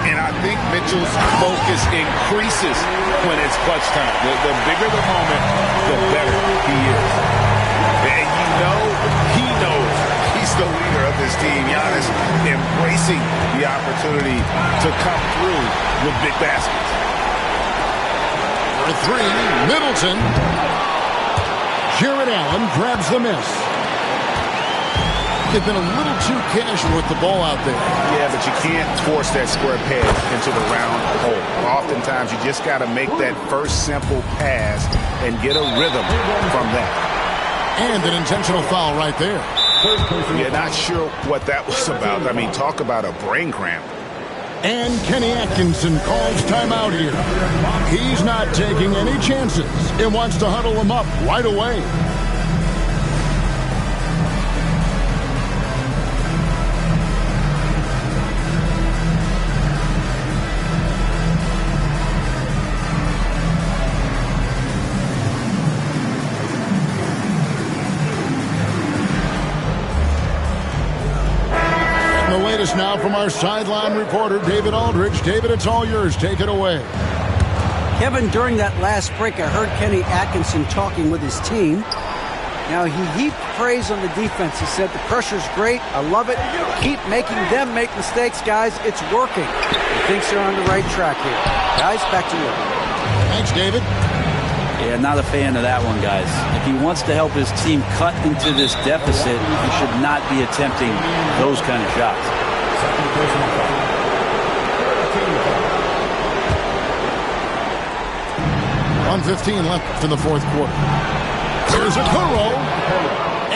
And I think Mitchell's focus increases when it's clutch time. The bigger the moment, the better he is. And you know, he knows he's the leader of this team. Giannis embracing the opportunity to come through with big baskets. For 3, Middleton. Jared Allen grabs the miss. They've been a little too casual with the ball out there. Yeah, but you can't force that square peg into the round hole. Oftentimes, you just got to make that first simple pass and get a rhythm from that. And an intentional foul right there. Yeah, not sure what that was about. I mean, talk about a brain cramp. And Kenny Atkinson calls timeout here. He's not taking any chances and wants to huddle him up right away. us now from our sideline reporter, David Aldridge. David, it's all yours. Take it away. Kevin, during that last break, I heard Kenny Atkinson talking with his team. Now, he heaped praise on the defense. He said, the pressure's great. I love it. Keep making them make mistakes, guys. It's working. He thinks they're on the right track here. Guys, back to you. Thanks, David. Yeah, not a fan of that one, guys. If he wants to help his team cut into this deficit, he should not be attempting those kind of shots. 1:15 left in the fourth quarter. Here's Okoro,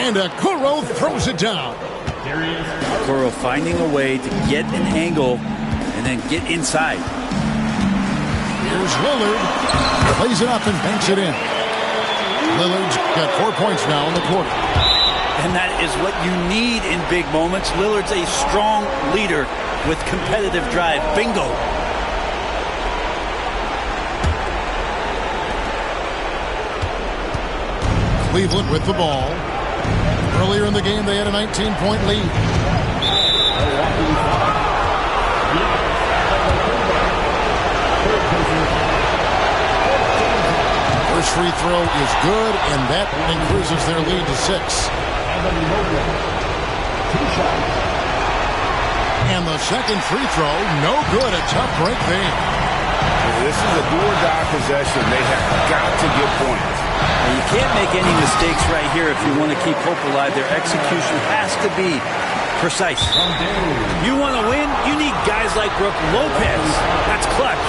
and Okoro throws it down. Okoro finding a way to get an angle and then get inside. Here's Lillard, plays it up and banks it in. Lillard's got 4 points now in the quarter. And that is what you need in big moments. Lillard's a strong leader with competitive drive. Bingo. Cleveland with the ball. Earlier in the game, they had a 19-point lead. First free throw is good, and that increases their lead to 6. And the second free throw, no good. A tough break there. This is a do-or-die possession. They have got to get points. Now, you can't make any mistakes right here if you want to keep hope alive. Their execution has to be precise. You want to win? You need guys like Brook Lopez. That's clutch.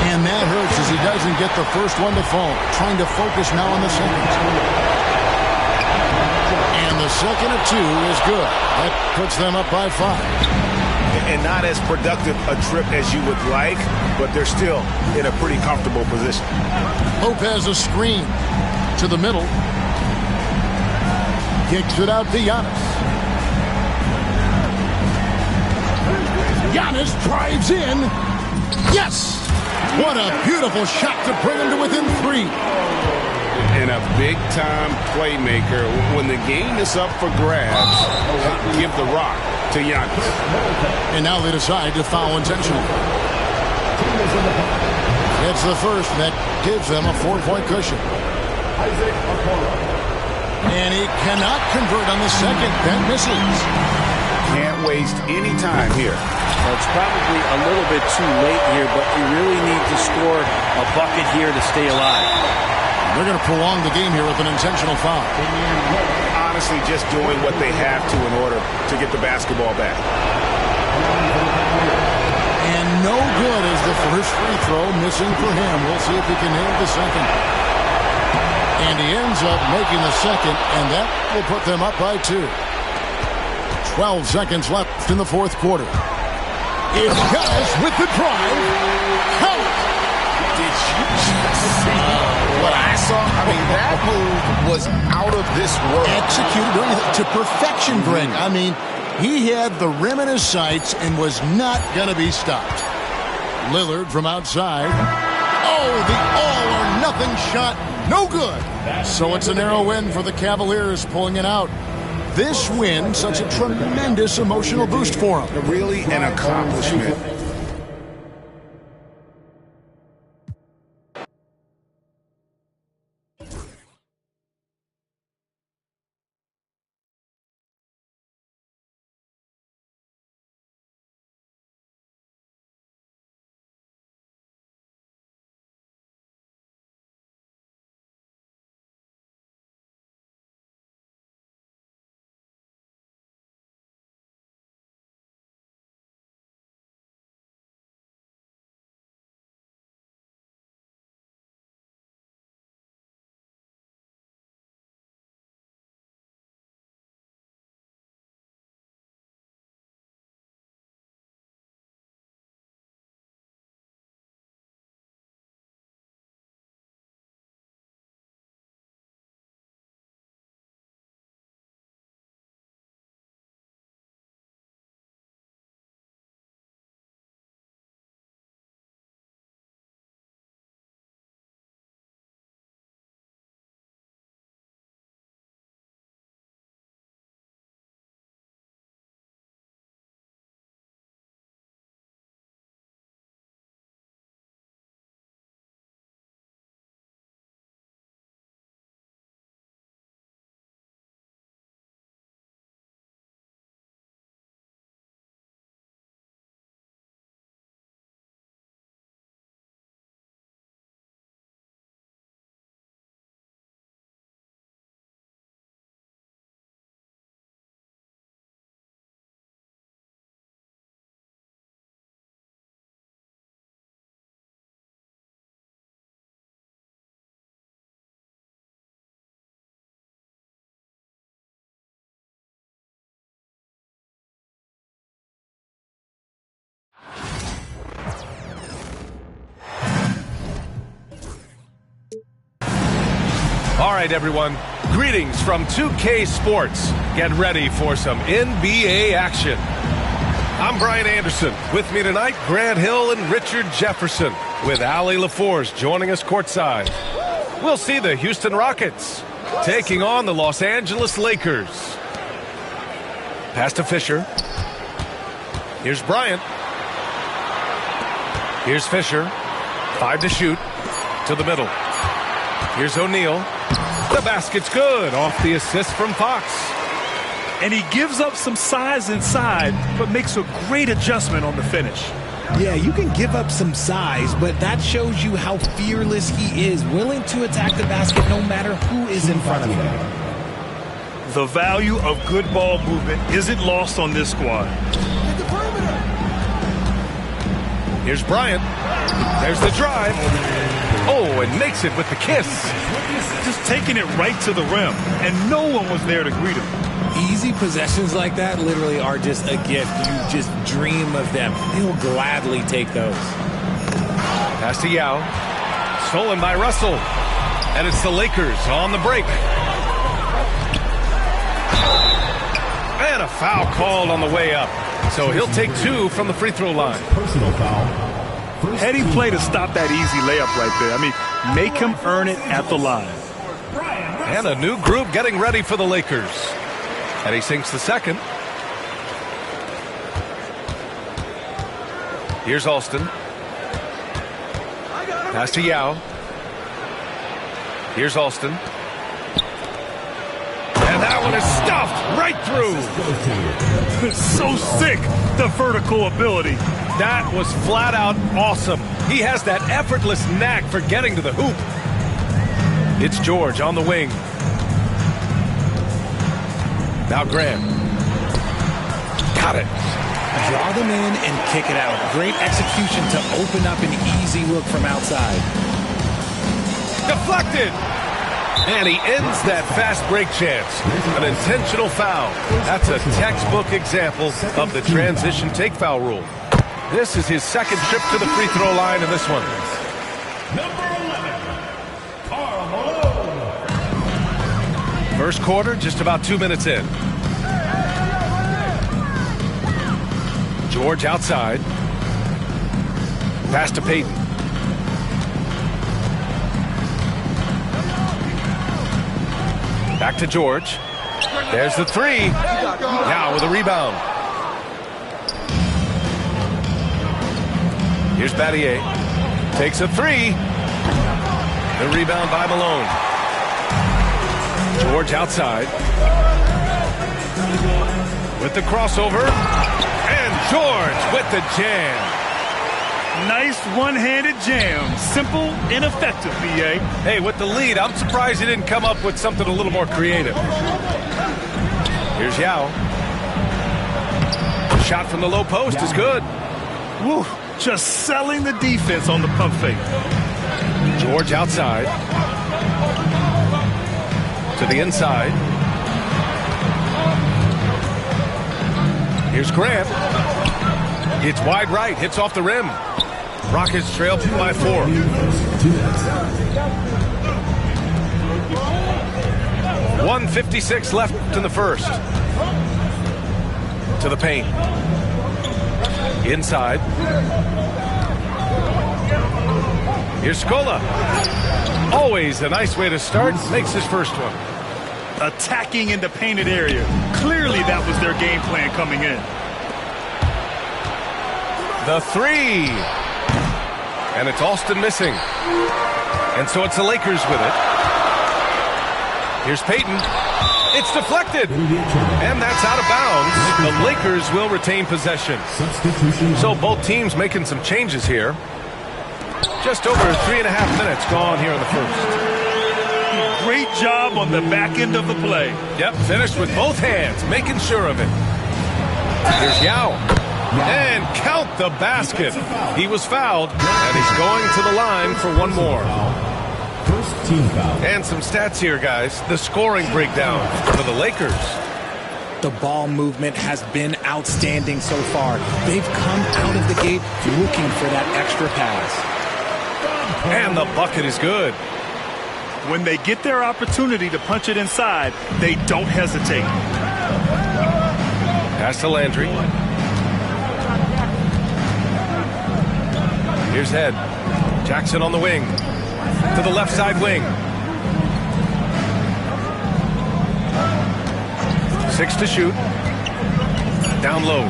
And that hurts as he doesn't get the first one to fall. Trying to focus now on the second. And the second of 2 is good. That puts them up by 5. And not as productive a trip as you would like, but they're still in a pretty comfortable position. Lopez a screen to the middle. Kicks it out to Giannis. Giannis drives in. Yes! What a beautiful shot to bring him to within 3. And a big-time playmaker. When the game is up for grabs, give the rock to Giannis. And now they decide to foul intentionally. It's the first that gives them a 4-point cushion. And he cannot convert on the second. That misses. Can't waste any time here. Well, it's probably a little bit too late here, but you really need to score a bucket here to stay alive. They're going to prolong the game here with an intentional foul. Honestly, just doing what they have to in order to get the basketball back. And no good as the first free throw missing for him. We'll see if he can nail the second. And he ends up making the second, and that will put them up by 2. 12 seconds left in the fourth quarter. It's Giannis with the drive. Count. Did you just see what I saw? I mean, that move was out of this world. Executed to perfection, Greg. I mean, he had the rim in his sights and was not going to be stopped. Lillard from outside. Oh, the all-or-nothing shot. No good. So it's a narrow win for the Cavaliers, pulling it out. This win, such a tremendous emotional boost for them. Really an accomplishment. All right, everyone. Greetings from 2K Sports. Get ready for some NBA action. I'm Brian Anderson. With me tonight, Grant Hill and Richard Jefferson, with Allie LaForce joining us courtside. We'll see the Houston Rockets taking on the Los Angeles Lakers. Pass to Fisher. Here's Bryant. Here's Fisher. 5 to shoot. To the middle. Here's O'Neal. The basket's good off the assist from Fox. And he gives up some size inside, but makes a great adjustment on the finish. Yeah, you can give up some size, but that shows you how fearless he is, willing to attack the basket no matter who is in front of him. The value of good ball movement isn't lost on this squad. Here's Bryant. There's the drive. Oh, and makes it with the kiss. Just taking it right to the rim, and no one was there to greet him. Easy possessions like that literally are just a gift. You just dream of them. He'll gladly take those. Pass to Yao. Stolen by Russell. And it's the Lakers on the break. And a foul called on the way up. So he'll take 2 from the free throw line. Personal foul. Heady play to stop that easy layup right there. I mean, make him earn it at the line. And a new group getting ready for the Lakers. And he sinks the second. Here's Alston. Pass to Yao. Here's Alston. And that one is stuffed right through. It's so sick, the vertical ability. That was flat out awesome. He has that effortless knack for getting to the hoop. It's George on the wing. Now Graham. Got it. Draw them in and kick it out. Great execution to open up an easy look from outside. Deflected. And he ends that fast break chance. An intentional foul. That's a textbook example of the transition take foul rule. This is his second trip to the free throw line in this one. Number 11, Karl Malone. First quarter, just about 2 minutes in. George outside. Pass to Payton. Back to George. There's the three. Now with a rebound. Here's Battier. Takes a three. The rebound by Malone. George outside. With the crossover. And George with the jam. Nice one-handed jam. Simple and effective, B.A. Hey, with the lead, I'm surprised he didn't come up with something a little more creative. Here's Yao. Shot from the low post is good. Woo, just selling the defense on the pump fake. George outside. To the inside. Here's Grant. It's wide right, hits off the rim. Rockets trail by 4. 1:56 left in the first. To the paint. Inside. Here's Scola. Always a nice way to start. Makes his first one. Attacking in the painted area. Clearly that was their game plan coming in. The three. And it's Alston missing. And so it's the Lakers with it. Here's Payton. It's deflected. And that's out of bounds. The Lakers will retain possession. So both teams making some changes here. Just over 3.5 minutes gone here in the first. Great job on the back end of the play. Yep, finished with both hands, making sure of it. Here's Yao. And count the basket. He was fouled, and he's going to the line for one more. First team foul. And some stats here, guys. The scoring breakdown for the Lakers. The ball movement has been outstanding so far. They've come out of the gate looking for that extra pass. And the bucket is good. When they get their opportunity to punch it inside, they don't hesitate. Pass to Landry. Here's Head. Jackson on the wing. To the left side wing. 6 to shoot. Down low.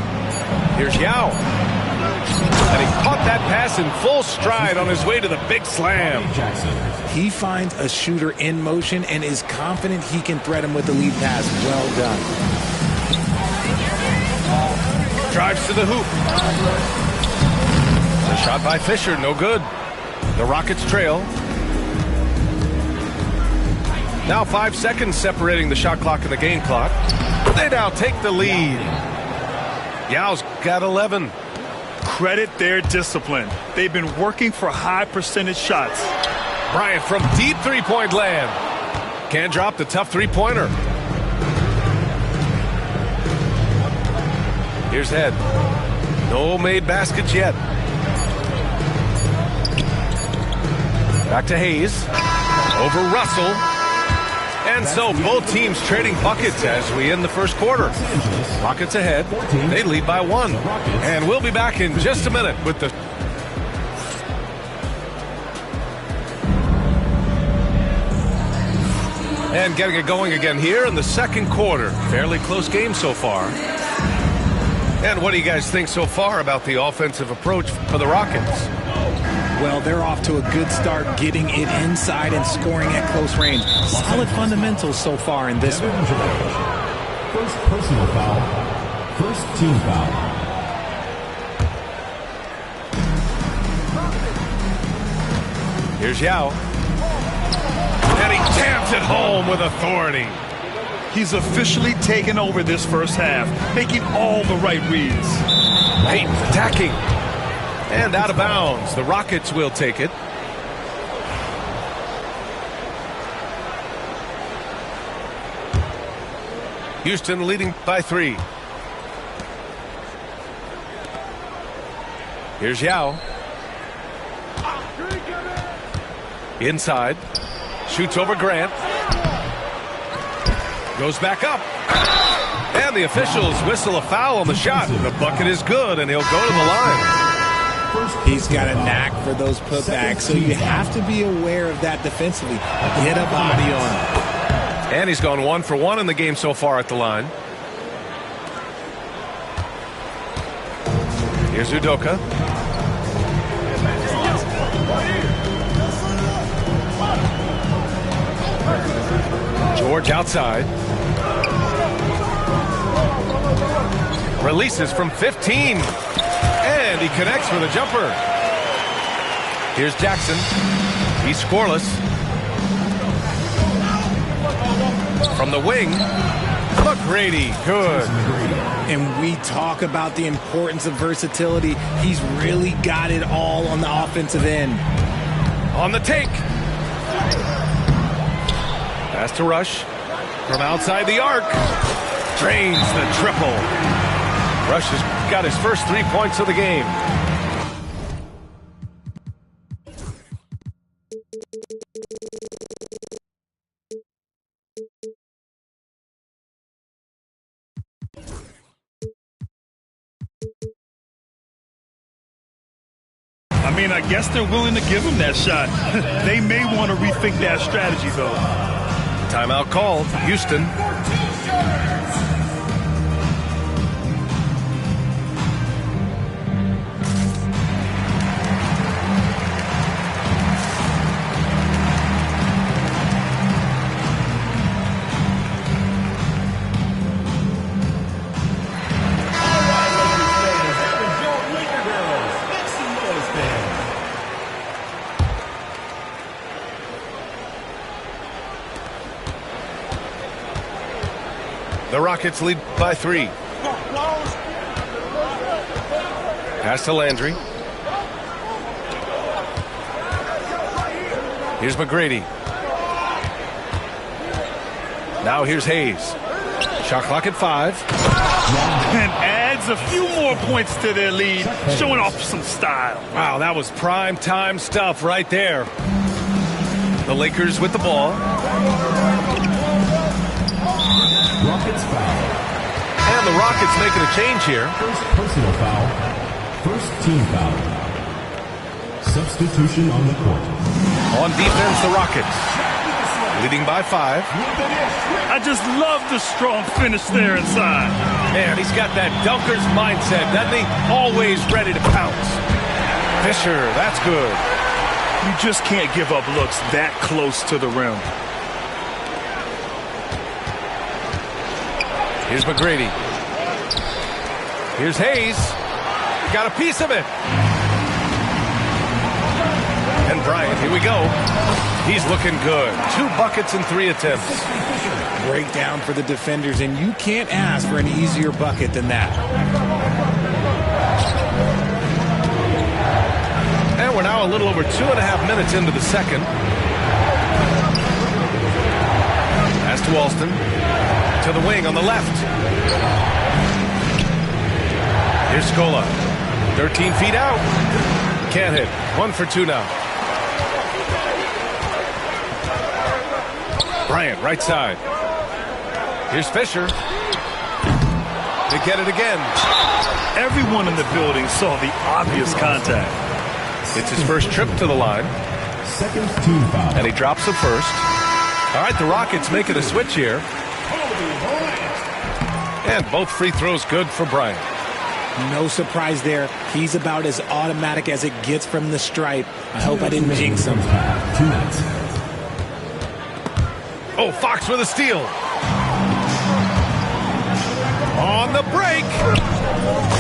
Here's Yao. And he caught that pass in full stride on his way to the big slam. He finds a shooter in motion and is confident he can threat him with the lead pass. Well done. Drives to the hoop. The shot by Fisher, no good. The Rockets trail. Now 5 seconds separating the shot clock and the game clock. They now take the lead. Yao's got 11. Credit their discipline. They've been working for high percentage shots. Bryant from deep three-point land. Can't drop the tough three-pointer. Here's Head. No made baskets yet. Back to Hayes. Over Russell. And so both teams trading buckets as we end the first quarter. Rockets ahead. They lead by 1. And we'll be back in just a minute with the... And getting it going again here in the second quarter. Fairly close game so far. And what do you guys think so far about the offensive approach for the Rockets? Well, they're off to a good start getting it inside and scoring at close range. Solid fundamentals so far in this one. First personal foul. First team foul. Here's Yao. And he jams it home with authority. He's officially taken over this first half, making all the right reads. Payton attacking. And out of bounds. The Rockets will take it. Houston leading by 3. Here's Yao. Inside. Shoots over Grant. Goes back up. And the officials whistle a foul on the shot. The bucket is good, and he'll go to the line. He's got a knack for those putbacks, so you have to be aware of that defensively. Get a body on him. And he's gone 1 for 1 in the game so far at the line. Here's Udoka. George outside. Releases from 15. And he connects with a jumper. Here's Jackson. He's scoreless. From the wing, McGrady, good. And we talk about the importance of versatility. He's really got it all on the offensive end. On the take. Pass to Rush. From outside the arc. Drains the triple. Rush has got his first 3 points of the game. I mean, I guess they're willing to give him that shot. They may want to rethink that strategy, though. Timeout called. Houston. The Rockets lead by 3. Pass to Landry. Here's McGrady. Now here's Hayes. Shot clock at 5. And adds a few more points to their lead, showing off some style. Wow, that was prime time stuff right there. The Lakers with the ball. Rockets foul. And the Rockets making a change here. First personal foul. First team foul. Substitution on the court. On defense, the Rockets leading by 5. I just love the strong finish there inside. Man, he's got that dunker's mindset, doesn't he? Always ready to pounce. Fisher, that's good. You just can't give up looks that close to the rim. Here's McGrady. Here's Hayes. Got a piece of it. And Bryant, here we go. He's looking good. 2 buckets in 3 attempts. Breakdown for the defenders, and you can't ask for an easier bucket than that. And we're now a little over 2.5 minutes into the second. Pass to Alston. To the wing on the left. Here's Scola. 13 feet out. Can't hit. 1 for 2 now. Bryant, right side. Here's Fisher. They get it again. Everyone in the building saw the obvious contact. It's his first trip to the line. Second team foul. And he drops the first. All right, the Rockets making a switch here. And both free throws good for Bryant. No surprise there. He's about as automatic as it gets from the stripe. I hope I didn't jinx him. 2 minutes. Oh, Fox with a steal. On the break.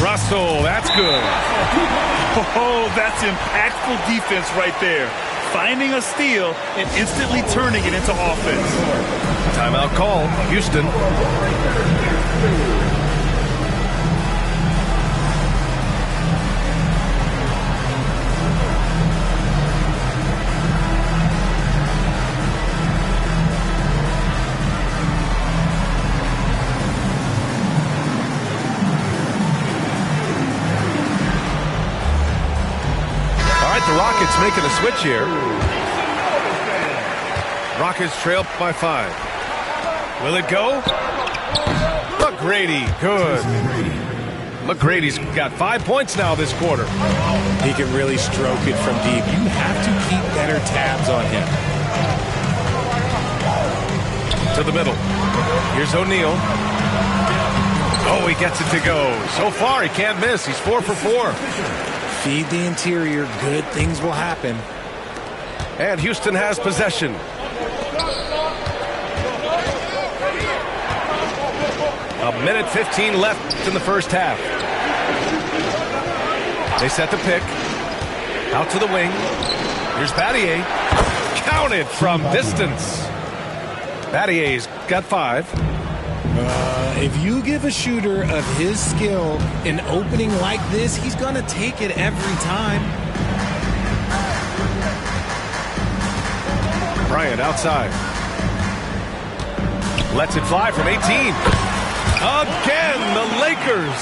Russell, that's good. Oh, that's impactful defense right there. Finding a steal and instantly turning it into offense. Timeout call, Houston. The Rockets making a switch here. Rockets trail by 5. Will it go? McGrady, good. McGrady's got 5 points now this quarter. He can really stroke it from deep. You have to keep better tabs on him. To the middle. Here's O'Neal. Oh, he gets it to go. So far, he can't miss. He's 4 for 4. Feed the interior. Good things will happen. And Houston has possession. A minute 15 left in the first half. They set the pick. Out to the wing. Here's Battier. Counted from distance. Battier's got 5. If you give a shooter of his skill an opening like this, he's going to take it every time. Bryant outside. Lets it fly from 18. Again, the Lakers.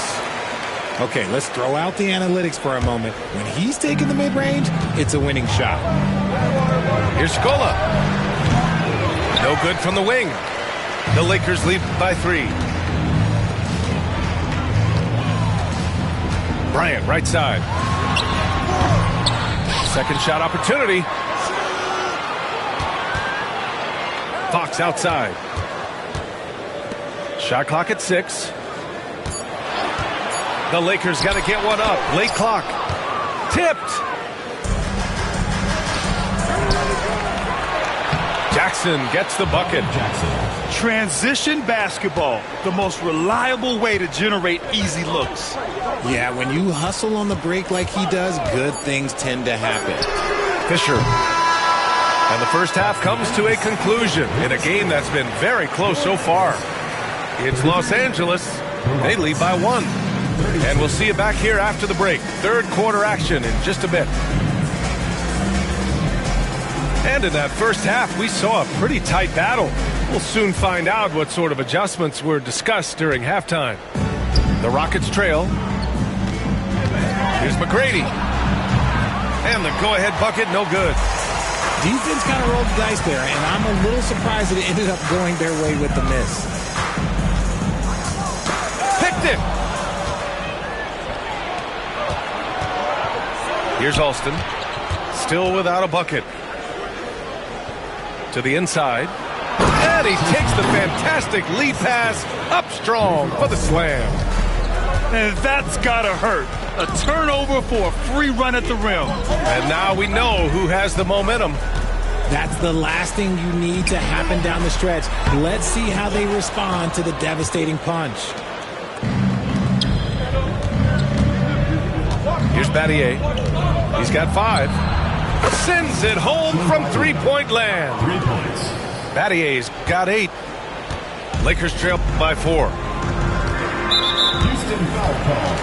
Okay, let's throw out the analytics for a moment. When he's taking the mid-range, it's a winning shot. Here's Scola. No good from the wing. The Lakers lead by 3. Bryant, right side. Second shot opportunity. Fox outside. Shot clock at 6. The Lakers got to get one up. Late clock. Tipped. Jackson gets the bucket. Transition basketball, the most reliable way to generate easy looks. Yeah, when you hustle on the break like he does, good things tend to happen. Fisher. And the first half comes to a conclusion in a game that's been very close so far. It's Los Angeles. They lead by 1. And we'll see you back here after the break. Third quarter action in just a bit. And in that first half, we saw a pretty tight battle. We'll soon find out what sort of adjustments were discussed during halftime. The Rockets trail. Here's McGrady. And the go-ahead bucket, no good. Defense kind of rolled the dice there, and I'm a little surprised that it ended up going their way with the miss. Picked it. Here's Alston. Still without a bucket. To the inside. And he takes the fantastic lead pass up strong for the slam. And that's gotta hurt. A turnover for a free run at the rim. And now we know who has the momentum. That's the last thing you need to happen down the stretch. Let's see how they respond to the devastating punch. Here's Battier. He's got 5. Sends it home from three-point land. 3 points. Battier's got 8. Lakers trail by 4. Houston foul call.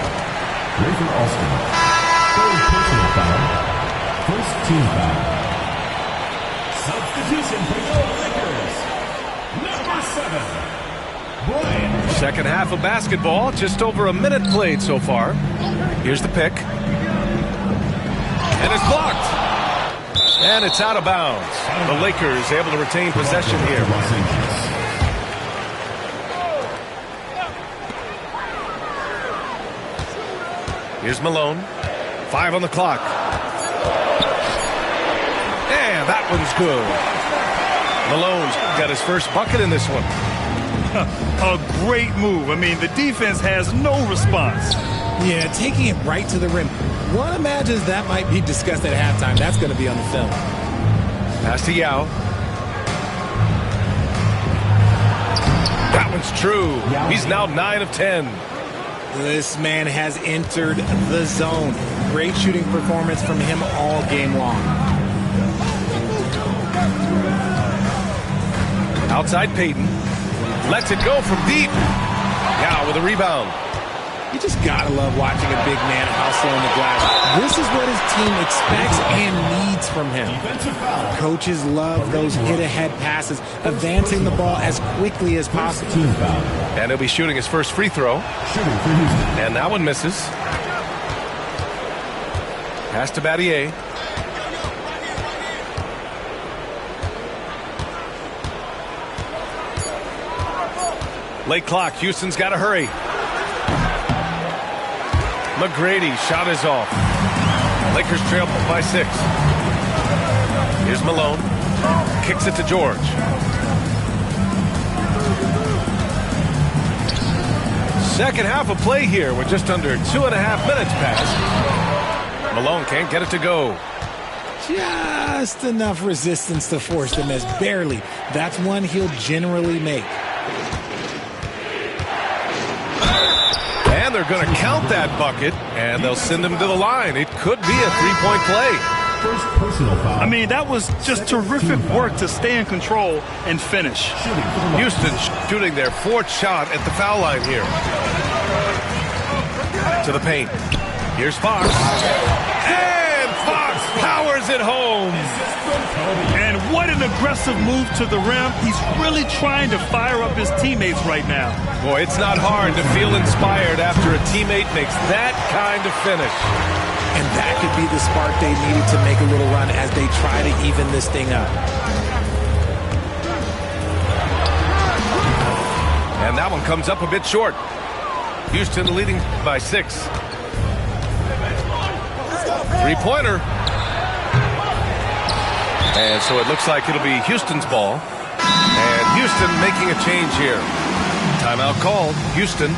Rafer Alston. Third personal foul. First team foul. Substitution for your Lakers. Number 7. Brian. Second half of basketball. Just over a minute played so far. Here's the pick. And it's blocked. And it's out of bounds. The Lakers able to retain possession here. Los Angeles. Here's Malone. 5 on the clock. And that one's good. Malone's got his first bucket in this one. A great move. I mean, the defense has no response. Yeah, taking it right to the rim. One imagines that might be discussed at halftime. That's going to be on the film. Pass to Yao. That one's true. He's now 9 of 10. This man has entered the zone. Great shooting performance from him all game long. Outside Payton. Lets it go from deep. Yao with a rebound. You just gotta love watching a big man hustle in the glass. This is what his team expects and needs from him. Coaches love those hit-ahead passes, advancing the ball as quickly as possible. And he'll be shooting his first free throw. And that one misses. Pass to Battier. Late clock. Houston's got to hurry. McGrady shot is off. Lakers trail by 6. Here's Malone. Kicks it to George. Second half of play here with just under 2.5 minutes passed. Malone can't get it to go. Just enough resistance to force the miss. Barely. That's one he'll generally make. And they're going to count that bucket, and they'll send him to the line. It could be a three-point play. First personal foul. I mean, that was just terrific work to stay in control and finish. Houston shooting their 4th shot at the foul line here. To the paint. Here's Fox. And Fox powers it home. And what an aggressive move to the rim. He's really trying to fire up his teammates right now. Boy, it's not hard to feel inspired after a teammate makes that kind of finish. And that could be the spark they needed to make a little run as they try to even this thing up. And that one comes up a bit short. Houston leading by 6. Three-pointer. And so it looks like it'll be Houston's ball. And Houston making a change here. Timeout called. Houston.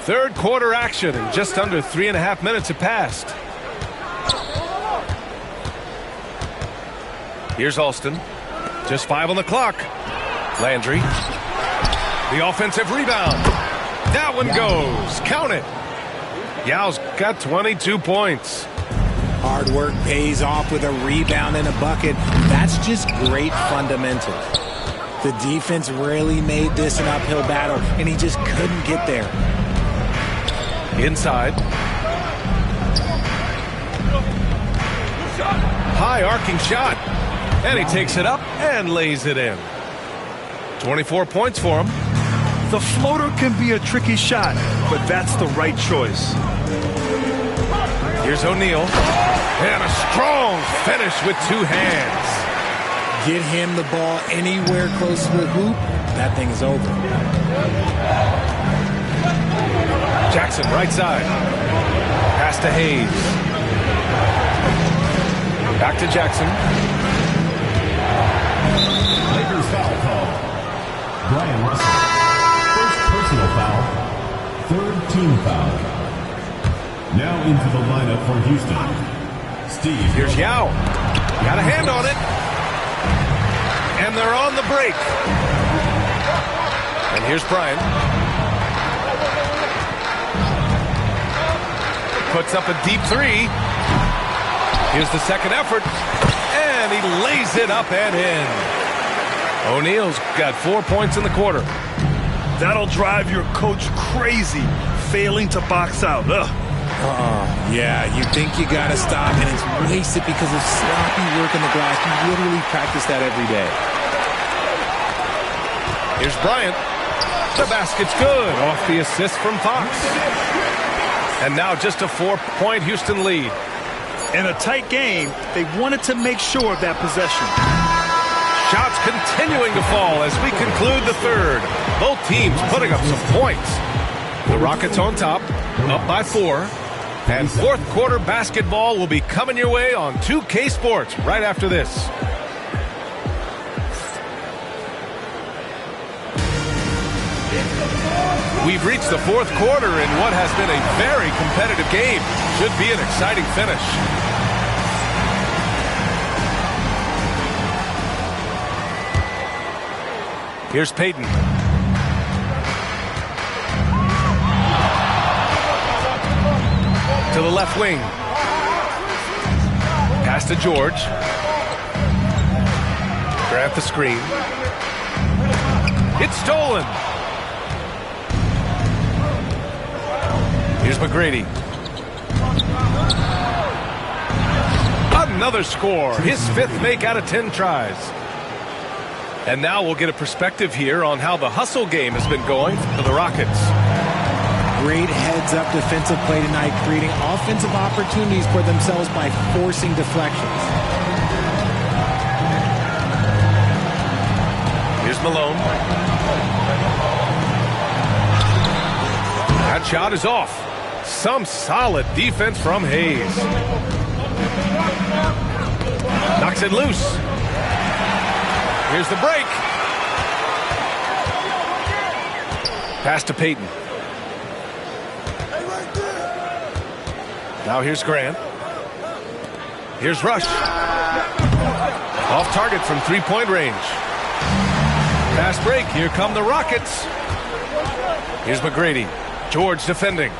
Third quarter action, and just under 3.5 minutes have passed. Here's Alston. Just 5 on the clock. Landry. The offensive rebound. That one goes. Count it. Yao's got 22 points. Hard work pays off with a rebound and a bucket. That's just great fundamentals. The defense really made this an uphill battle, and he just couldn't get there. Inside. High arcing shot. And he takes it up and lays it in. 24 points for him. The floater can be a tricky shot, but that's the right choice. Here's O'Neal. And a strong finish with 2 hands. Get him the ball anywhere close to the hoop, that thing is over. Jackson, right side. Pass to Hayes. Back to Jackson. Lakers foul call. Brian Russell. First personal foul. Third team foul. Now into the lineup for Houston. Steve. Here's Yao. Got a hand on it. And they're on the break. And here's Brian. Puts up a deep 3. Here's the second effort. And he lays it up and in. O'Neal's got 4 points in the quarter. That'll drive your coach crazy, failing to box out. Yeah, you think you got to stop, and it's wasted because of sloppy work in the glass. You literally practice that every day. Here's Bryant. The basket's good off the assist from Fox. And now just a 4-point Houston lead. In a tight game, they wanted to make sure of that possession. Shots continuing to fall as we conclude the third. Both teams putting up some points. The Rockets on top, up by 4. And fourth quarter basketball will be coming your way on 2K Sports right after this. We've reached the fourth quarter in what has been a very competitive game. Should be an exciting finish. Here's Payton. To the left wing. Pass to George. Grant the screen. It's stolen. Here's McGrady. Another score. His 5th make out of 10 tries. And now we'll get a perspective here on how the hustle game has been going for the Rockets. Great heads-up defensive play tonight, creating offensive opportunities for themselves by forcing deflections. Here's Malone. That shot is off. Some solid defense from Hayes. Knocks it loose. Here's the break. Pass to Payton. Now here's Grant. Here's Rush. Off target from 3-point range. Fast break. Here come the Rockets. Here's McGrady. George defending.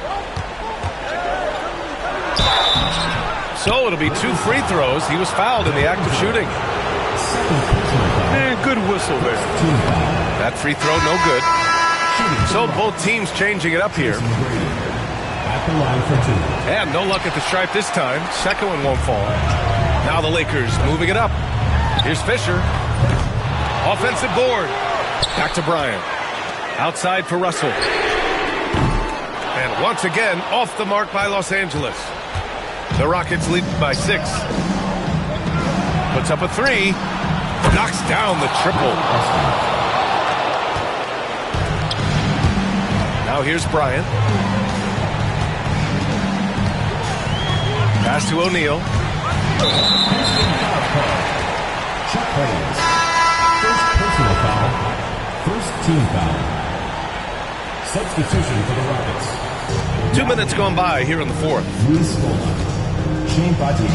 So it'll be 2 free throws. He was fouled in the act of shooting. And good whistle there. That free throw no good. So both teams changing it up here. And no luck at the stripe this time. Second one won't fall. Now the Lakers moving it up. Here's Fisher. Offensive board. Back to Bryant. Outside for Russell. And once again, off the mark by Los Angeles. The Rockets lead by 6. Puts up a 3. Knocks down the triple. Now here's Bryant. Pass to O'Neal. Chuck Hayes. First personal foul. First team foul. Substitution for the Rockets. 2 minutes gone by here in the fourth. Luis Scola. Shane Battier.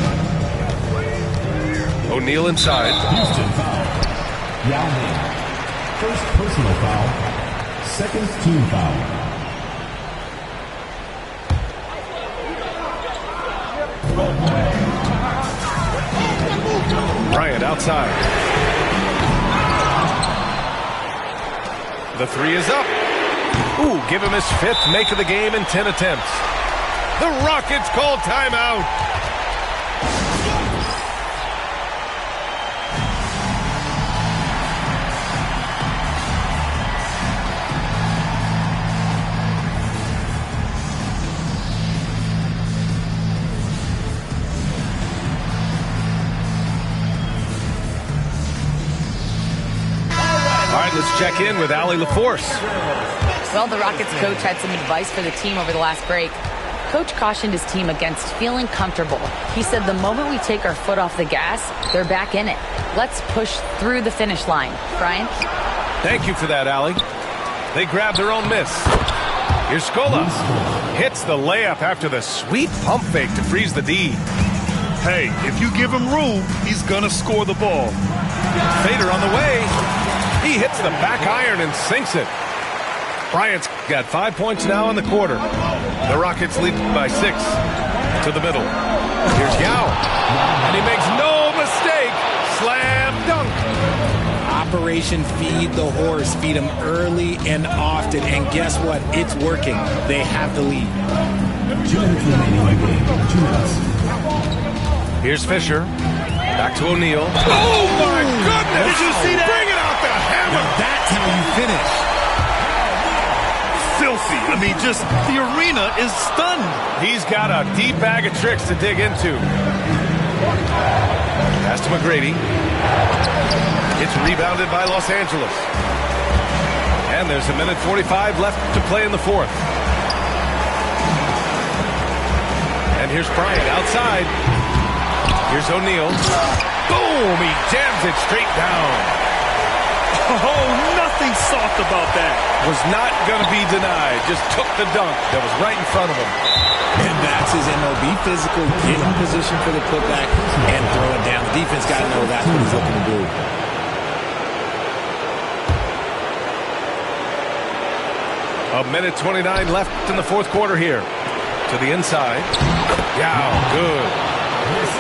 O'Neal inside. Houston foul. Yao Ming. First personal foul. Second team foul. Bryant outside. The three is up. Ooh, give him his fifth make of the game in 10 attempts. The Rockets call timeout. Let's check in with Allie LaForce. Well, the Rockets coach had some advice for the team over the last break. Coach cautioned his team against feeling comfortable. He said the moment we take our foot off the gas, they're back in it. Let's push through the finish line. Brian? Thank you for that, Allie. They grab their own miss. Here's Scola. Hits the layup after the sweet pump fake to freeze the D. Hey, if you give him room, he's going to score the ball. Fader on the way. He hits the back iron and sinks it. Bryant's got 5 points now in the quarter. The Rockets lead by 6 to the middle. Here's Yao. And he makes no mistake. Slam dunk. Operation Feed the Horse. Feed him early and often. And guess what? It's working. They have the lead. 2 minutes remaining in the game. 2 minutes. Here's Fisher. Back to O'Neal. Oh, my goodness! Did you see that? Bring it out the hammer! Now that's how you finish. Filthy. I mean, just the arena is stunned. He's got a deep bag of tricks to dig into. Pass to McGrady. It's rebounded by Los Angeles. And there's 1:45 left to play in the fourth. And here's Bryant outside. Here's O'Neal. Boom! He jams it straight down. Oh, nothing soft about that. Was not going to be denied. Just took the dunk that was right in front of him. And that's his MOB physical. Get in position for the putback and throw it down. The defense got to know that's what he's looking to do. A minute 29 left in the fourth quarter here. To the inside. Yao, good.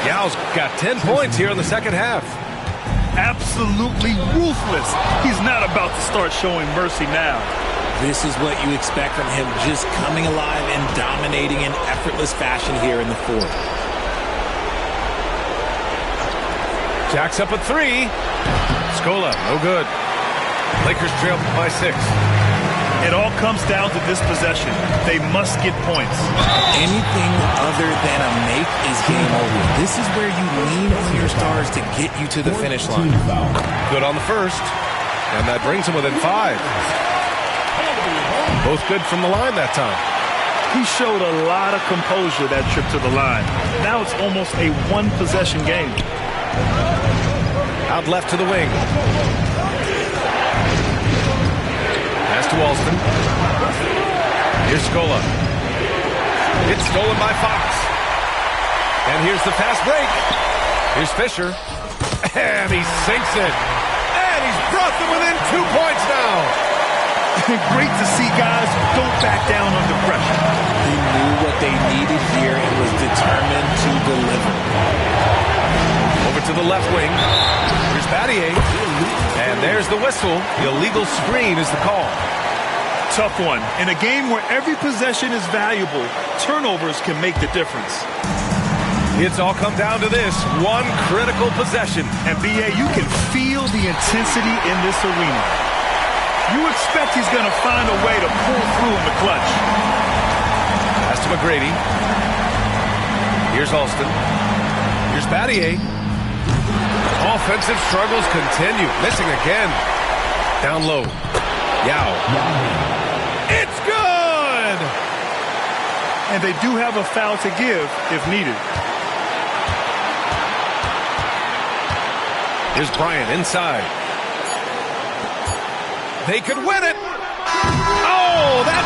Yao's got 10 points here in the second half. Absolutely ruthless. He's not about to start showing mercy now. This is what you expect from him, just coming alive and dominating in effortless fashion here in the fourth. Jacks up a three. Scola, no good. Lakers trail by 6. It all comes down to this possession. They must get points. Anything other than a make is game over. This is where you lean on your stars to get you to the finish line. Good on the first. And that brings him within 5. Both good from the line that time. He showed a lot of composure that trip to the line. Now it's almost a one-possession game. Out left to the wing. Pass to Alston. Here's Scola. It's stolen by Fox. And here's the fast break. Here's Fisher. And he sinks it. And he's brought them within 2 points now. Great to see guys who don't back down under pressure. He knew what they needed here and was determined to deliver. Over to the left wing. Here's Battier. And there's the whistle. The illegal screen is the call. Tough one. In a game where every possession is valuable, turnovers can make the difference. It's all come down to this one critical possession. And B.A., you can feel the intensity in this arena. You expect he's going to find a way to pull through in the clutch. Pass to McGrady. Here's Alston. Here's Battier. Offensive struggles continue. Missing again. Down low. Yao. It's good! And they do have a foul to give if needed. Here's Bryant inside. They could win it. Oh, that